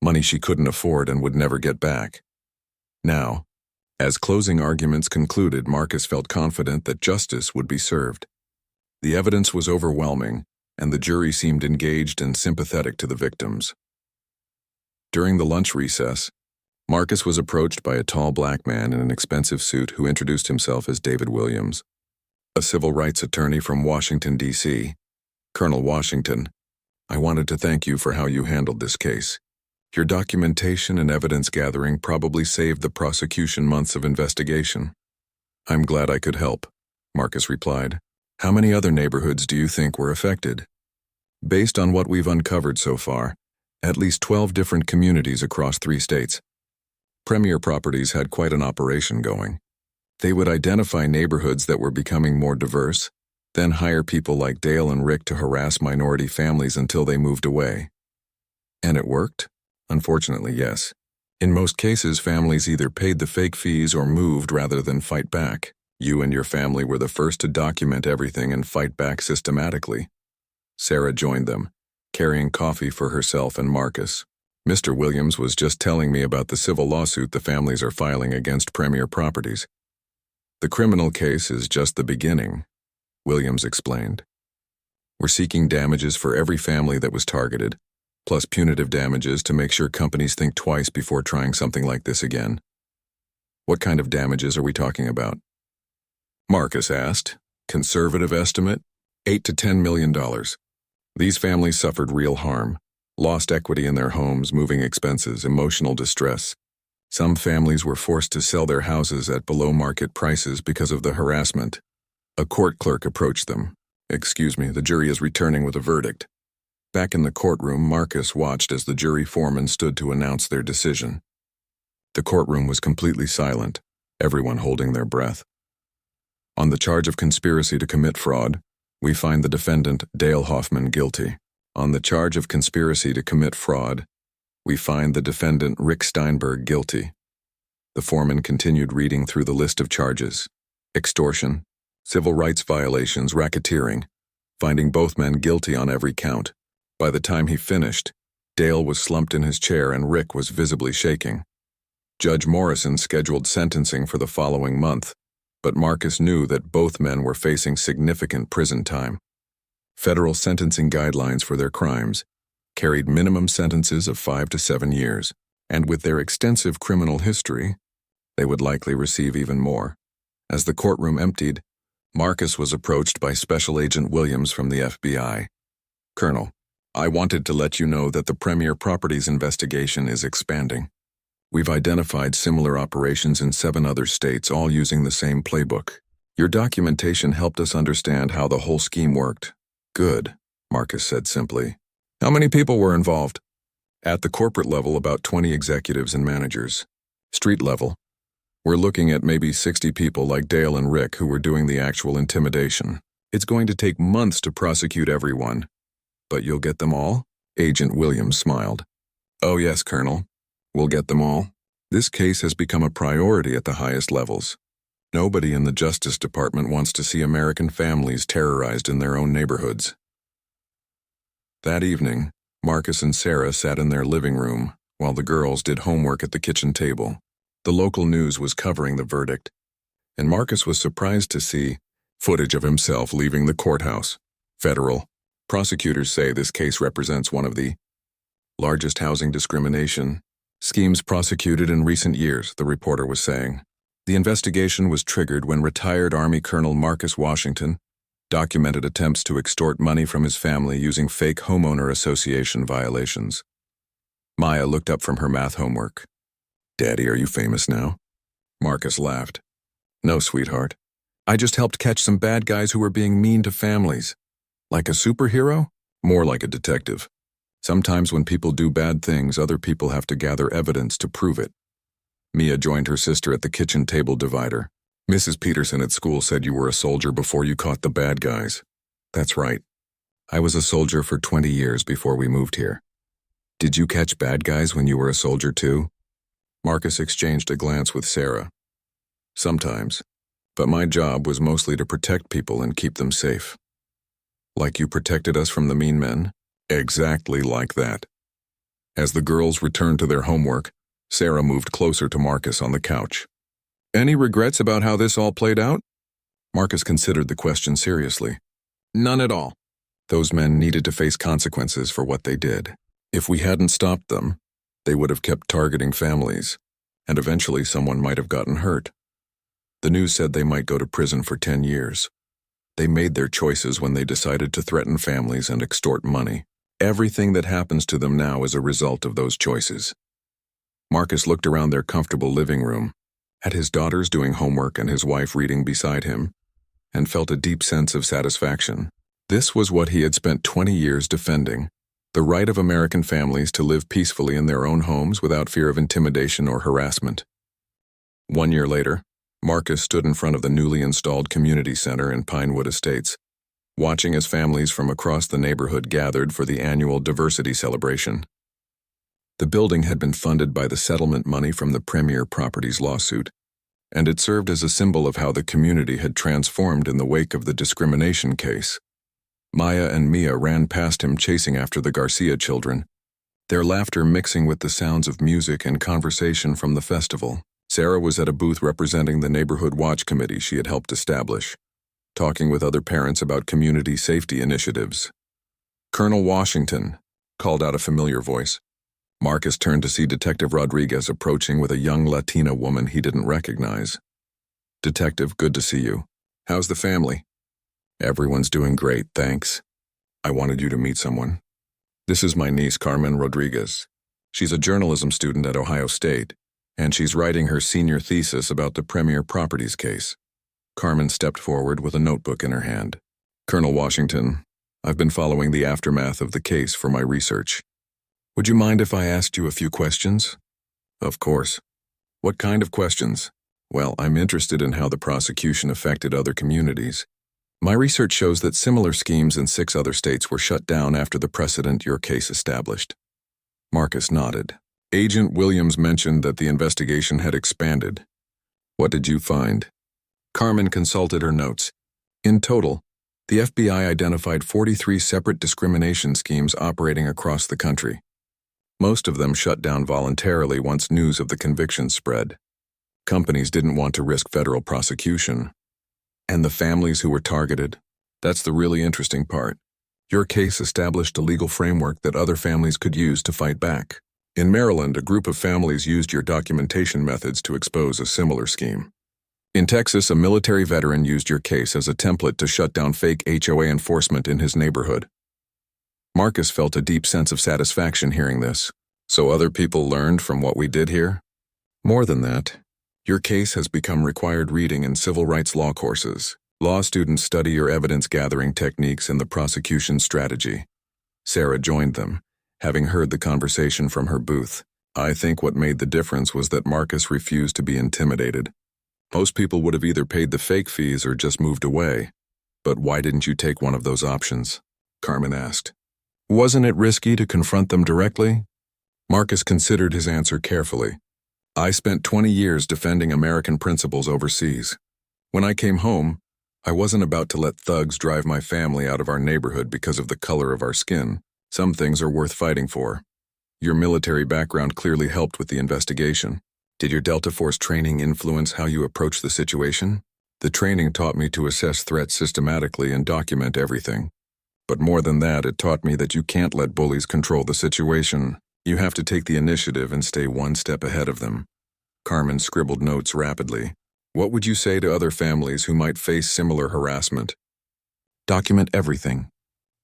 money she couldn't afford and would never get back. Now, as closing arguments concluded, Marcus felt confident that justice would be served. The evidence was overwhelming, and the jury seemed engaged and sympathetic to the victims. During the lunch recess, Marcus was approached by a tall black man in an expensive suit who introduced himself as David Williams, a civil rights attorney from Washington, D.C. Colonel Washington, I wanted to thank you for how you handled this case. Your documentation and evidence gathering probably saved the prosecution months of investigation. I'm glad I could help, Marcus replied. How many other neighborhoods do you think were affected? Based on what we've uncovered so far, at least 12 different communities across 3 states. Premier Properties had quite an operation going. They would identify neighborhoods that were becoming more diverse, then hire people like Dale and Rick to harass minority families until they moved away. And it worked? Unfortunately, yes. In most cases, families either paid the fake fees or moved rather than fight back. You and your family were the first to document everything and fight back systematically. Sarah joined them, carrying coffee for herself and Marcus. Mr. Williams was just telling me about the civil lawsuit the families are filing against Premier Properties. The criminal case is just the beginning, Williams explained. We're seeking damages for every family that was targeted, plus punitive damages to make sure companies think twice before trying something like this again. What kind of damages are we talking about? Marcus asked. Conservative estimate, $8 to $10 million. These families suffered real harm, lost equity in their homes, moving expenses, emotional distress. Some families were forced to sell their houses at below-market prices because of the harassment. A court clerk approached them. Excuse me, the jury is returning with a verdict. Back in the courtroom, Marcus watched as the jury foreman stood to announce their decision. The courtroom was completely silent, everyone holding their breath. On the charge of conspiracy to commit fraud, we find the defendant, Dale Hoffman, guilty. On the charge of conspiracy to commit fraud, we find the defendant, Rick Steinberg, guilty. The foreman continued reading through the list of charges: extortion, civil rights violations, racketeering, finding both men guilty on every count. By the time he finished, Dale was slumped in his chair and Rick was visibly shaking. Judge Morrison scheduled sentencing for the following month, but Marcus knew that both men were facing significant prison time. Federal sentencing guidelines for their crimes carried minimum sentences of 5 to 7 years, and with their extensive criminal history, they would likely receive even more. As the courtroom emptied, Marcus was approached by Special Agent Williams from the FBI. Colonel, I wanted to let you know that the Premier Properties investigation is expanding. We've identified similar operations in 7 other states, all using the same playbook. Your documentation helped us understand how the whole scheme worked. Good, Marcus said simply. How many people were involved? At the corporate level, about 20 executives and managers. Street level, we're looking at maybe 60 people like Dale and Rick who were doing the actual intimidation. It's going to take months to prosecute everyone. But you'll get them all? Agent Williams smiled. Oh yes, Colonel. We'll get them all. This case has become a priority at the highest levels. Nobody in the Justice Department wants to see American families terrorized in their own neighborhoods. That evening, Marcus and Sarah sat in their living room while the girls did homework at the kitchen table. The local news was covering the verdict, and Marcus was surprised to see footage of himself leaving the courthouse. Federal prosecutors say this case represents one of the largest housing discrimination schemes prosecuted in recent years, the reporter was saying. The investigation was triggered when retired Army Colonel Marcus Washington documented attempts to extort money from his family using fake homeowner association violations. Maya looked up from her math homework. Daddy, are you famous now? Marcus laughed. No, sweetheart. I just helped catch some bad guys who were being mean to families. Like a superhero? More like a detective. Sometimes when people do bad things, other people have to gather evidence to prove it. Mia joined her sister at the kitchen table divider. Mrs. Peterson at school said you were a soldier before you caught the bad guys. That's right. I was a soldier for 20 years before we moved here. Did you catch bad guys when you were a soldier too? Marcus exchanged a glance with Sarah. Sometimes, but my job was mostly to protect people and keep them safe. Like you protected us from the mean men? Exactly like that. As the girls returned to their homework, Sarah moved closer to Marcus on the couch. Any regrets about how this all played out? Marcus considered the question seriously. None at all. Those men needed to face consequences for what they did. If we hadn't stopped them, they would have kept targeting families, and eventually someone might have gotten hurt. The news said they might go to prison for 10 years. They made their choices when they decided to threaten families and extort money. Everything that happens to them now is a result of those choices. Marcus looked around their comfortable living room, at his daughters doing homework and his wife reading beside him, and felt a deep sense of satisfaction. This was what he had spent 20 years defending, the right of American families to live peacefully in their own homes without fear of intimidation or harassment. 1 year later, Marcus stood in front of the newly installed community center in Pinewood Estates, watching as families from across the neighborhood gathered for the annual diversity celebration. The building had been funded by the settlement money from the Premier Properties lawsuit, and it served as a symbol of how the community had transformed in the wake of the discrimination case. Maya and Mia ran past him chasing after the Garcia children, their laughter mixing with the sounds of music and conversation from the festival. Sarah was at a booth representing the neighborhood watch committee she had helped establish, talking with other parents about community safety initiatives. "Colonel Washington," called out a familiar voice. Marcus turned to see Detective Rodriguez approaching with a young Latina woman he didn't recognize. "Detective, good to see you. How's the family?" "Everyone's doing great, thanks. I wanted you to meet someone. This is my niece, Carmen Rodriguez. She's a journalism student at Ohio State, and she's writing her senior thesis about the Premier Properties case." Carmen stepped forward with a notebook in her hand. "Colonel Washington, I've been following the aftermath of the case for my research. Would you mind if I asked you a few questions?" "Of course. What kind of questions?" "Well, I'm interested in how the prosecution affected other communities. My research shows that similar schemes in 6 other states were shut down after the precedent your case established." Marcus nodded. "Agent Williams mentioned that the investigation had expanded. What did you find?" Carmen consulted her notes. In total, the FBI identified 43 separate discrimination schemes operating across the country. Most of them shut down voluntarily once news of the conviction spread. Companies didn't want to risk federal prosecution. And the families who were targeted? That's the really interesting part. Your case established a legal framework that other families could use to fight back. In Maryland, a group of families used your documentation methods to expose a similar scheme. In Texas, a military veteran used your case as a template to shut down fake HOA enforcement in his neighborhood. Marcus felt a deep sense of satisfaction hearing this. So other people learned from what we did here? More than that, your case has become required reading in civil rights law courses. Law students study your evidence-gathering techniques and the prosecution strategy. Sarah joined them, having heard the conversation from her booth. "I think what made the difference was that Marcus refused to be intimidated. Most people would have either paid the fake fees or just moved away. But why didn't you take one of those options?" Carmen asked. "Wasn't it risky to confront them directly?" Marcus considered his answer carefully. "I spent 20 years defending American principles overseas. When I came home, I wasn't about to let thugs drive my family out of our neighborhood because of the color of our skin. Some things are worth fighting for. Your military background clearly helped with the investigation. Did your Delta Force training influence how you approach the situation?" "The training taught me to assess threats systematically and document everything. But more than that, it taught me that you can't let bullies control the situation. You have to take the initiative and stay one step ahead of them." Carmen scribbled notes rapidly. "What would you say to other families who might face similar harassment?" "Document everything.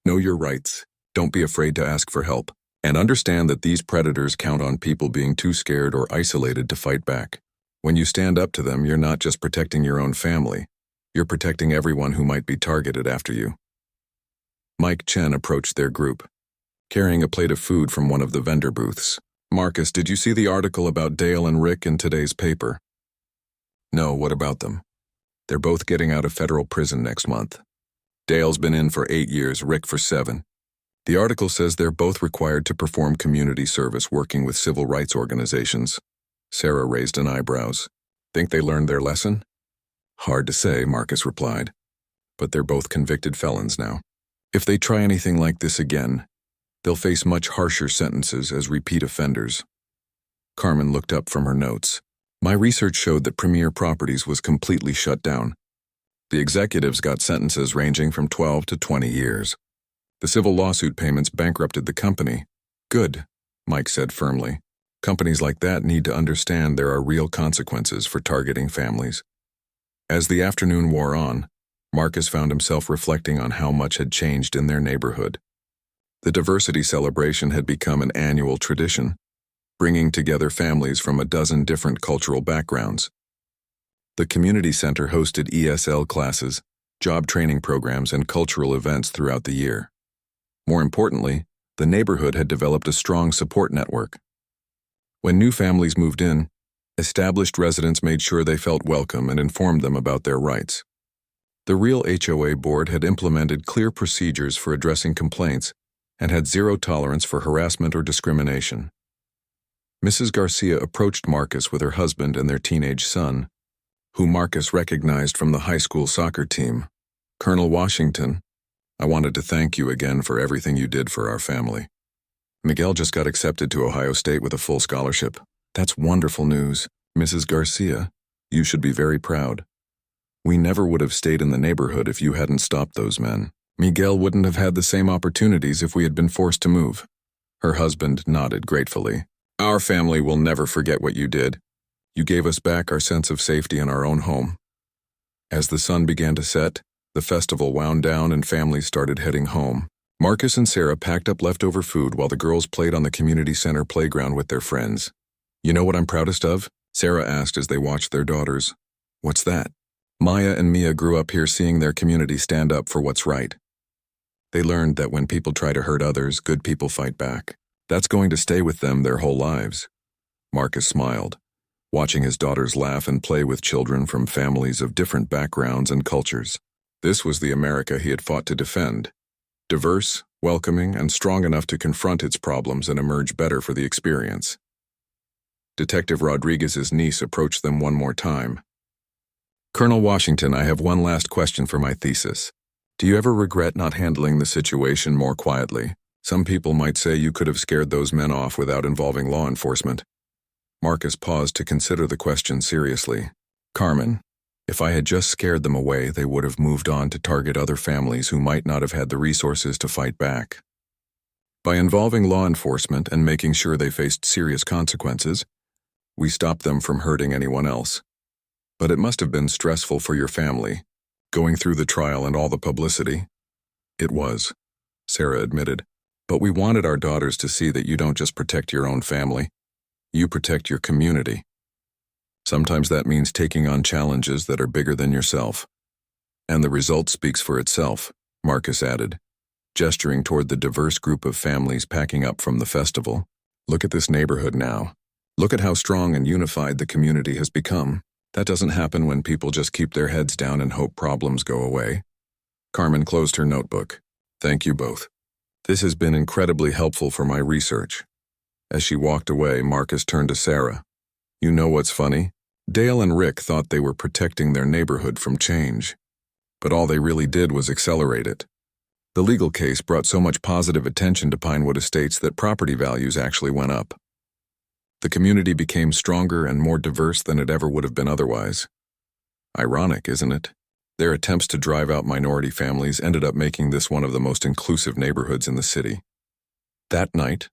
Know your rights. Don't be afraid to ask for help. And understand that these predators count on people being too scared or isolated to fight back. When you stand up to them, you're not just protecting your own family. You're protecting everyone who might be targeted after you." Mike Chen approached their group, carrying a plate of food from one of the vendor booths. "Marcus, did you see the article about Dale and Rick in today's paper?" "No, what about them?" "They're both getting out of federal prison next month. Dale's been in for 8 years, Rick for 7. The article says they're both required to perform community service working with civil rights organizations." Sarah raised an eyebrows. "Think they learned their lesson?" "Hard to say," Marcus replied. "But they're both convicted felons now. If they try anything like this again, they'll face much harsher sentences as repeat offenders." Carmen looked up from her notes. "My research showed that Premier Properties was completely shut down. The executives got sentences ranging from 12 to 20 years. The civil lawsuit payments bankrupted the company." "Good," Mike said firmly. "Companies like that need to understand there are real consequences for targeting families." As the afternoon wore on, Marcus found himself reflecting on how much had changed in their neighborhood. The diversity celebration had become an annual tradition, bringing together families from a dozen different cultural backgrounds. The community center hosted ESL classes, job training programs, and cultural events throughout the year. More importantly, the neighborhood had developed a strong support network. When new families moved in, established residents made sure they felt welcome and informed them about their rights. The real HOA board had implemented clear procedures for addressing complaints and had zero tolerance for harassment or discrimination. Mrs. Garcia approached Marcus with her husband and their teenage son, who Marcus recognized from the high school soccer team. "Colonel Washington, I wanted to thank you again for everything you did for our family. Miguel just got accepted to Ohio State with a full scholarship. That's wonderful news. Mrs. Garcia, you should be very proud. We never would have stayed in the neighborhood if you hadn't stopped those men. Miguel wouldn't have had the same opportunities if we had been forced to move." Her husband nodded gratefully. "Our family will never forget what you did. You gave us back our sense of safety in our own home." As the sun began to set, the festival wound down and families started heading home. Marcus and Sarah packed up leftover food while the girls played on the community center playground with their friends. "You know what I'm proudest of?" Sarah asked as they watched their daughters. "What's that?" "Maya and Mia grew up here seeing their community stand up for what's right. They learned that when people try to hurt others, good people fight back. That's going to stay with them their whole lives." Marcus smiled, watching his daughters laugh and play with children from families of different backgrounds and cultures. This was the America he had fought to defend. Diverse, welcoming, and strong enough to confront its problems and emerge better for the experience. Detective Rodriguez's niece approached them one more time. "Colonel Washington, I have one last question for my thesis. Do you ever regret not handling the situation more quietly? Some people might say you could have scared those men off without involving law enforcement." Marcus paused to consider the question seriously. "Carmen, if I had just scared them away, they would have moved on to target other families who might not have had the resources to fight back. By involving law enforcement and making sure they faced serious consequences, we stopped them from hurting anyone else. But it must have been stressful for your family, going through the trial and all the publicity." "It was," Sarah admitted. "But we wanted our daughters to see that you don't just protect your own family, you protect your community. Sometimes that means taking on challenges that are bigger than yourself. And the result speaks for itself," Marcus added, gesturing toward the diverse group of families packing up from the festival. "Look at this neighborhood now. Look at how strong and unified the community has become. That doesn't happen when people just keep their heads down and hope problems go away." Carmen closed her notebook. "Thank you both. This has been incredibly helpful for my research." As she walked away, Marcus turned to Sarah. "You know what's funny? Dale and Rick thought they were protecting their neighborhood from change. But all they really did was accelerate it. The legal case brought so much positive attention to Pinewood Estates that property values actually went up. The community became stronger and more diverse than it ever would have been otherwise. Ironic, isn't it? Their attempts to drive out minority families ended up making this one of the most inclusive neighborhoods in the city." That night,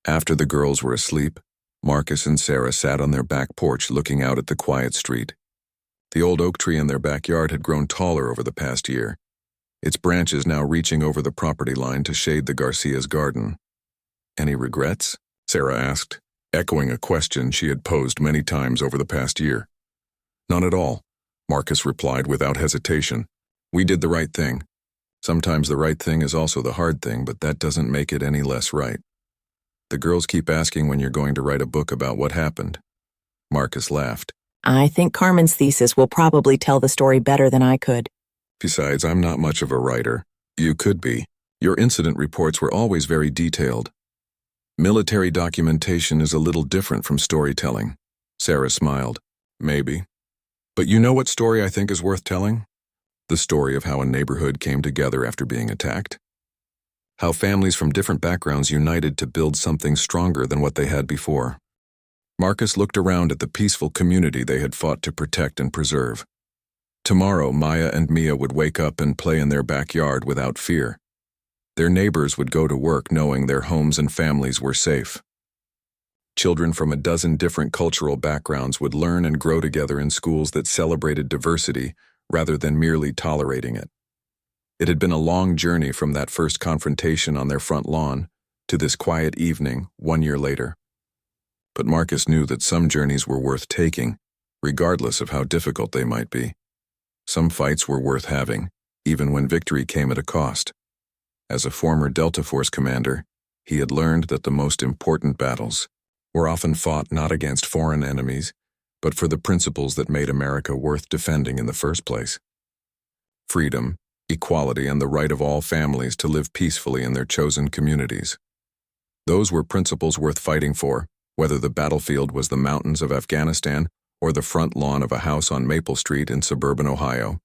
after the girls were asleep, Marcus and Sarah sat on their back porch looking out at the quiet street. The old oak tree in their backyard had grown taller over the past year, its branches now reaching over the property line to shade the Garcia's garden. "Any regrets?" Sarah asked, echoing a question she had posed many times over the past year. "None at all," Marcus replied without hesitation. "We did the right thing. Sometimes the right thing is also the hard thing, but that doesn't make it any less right. The girls keep asking when you're going to write a book about what happened." Marcus laughed. "I think Carmen's thesis will probably tell the story better than I could." "Besides, I'm not much of a writer. You could be. Your incident reports were always very detailed. Military documentation is a little different from storytelling." Sarah smiled. "Maybe. But you know what story I think is worth telling? The story of how a neighborhood came together after being attacked. How families from different backgrounds united to build something stronger than what they had before." Marcus looked around at the peaceful community they had fought to protect and preserve. Tomorrow, Maya and Mia would wake up and play in their backyard without fear. Their neighbors would go to work knowing their homes and families were safe. Children from a dozen different cultural backgrounds would learn and grow together in schools that celebrated diversity rather than merely tolerating it. It had been a long journey from that first confrontation on their front lawn to this quiet evening 1 year later. But Marcus knew that some journeys were worth taking, regardless of how difficult they might be. Some fights were worth having, even when victory came at a cost. As a former Delta Force commander, he had learned that the most important battles were often fought not against foreign enemies, but for the principles that made America worth defending in the first place. Freedom, equality, and the right of all families to live peacefully in their chosen communities. Those were principles worth fighting for, whether the battlefield was the mountains of Afghanistan or the front lawn of a house on Maple Street in suburban Ohio.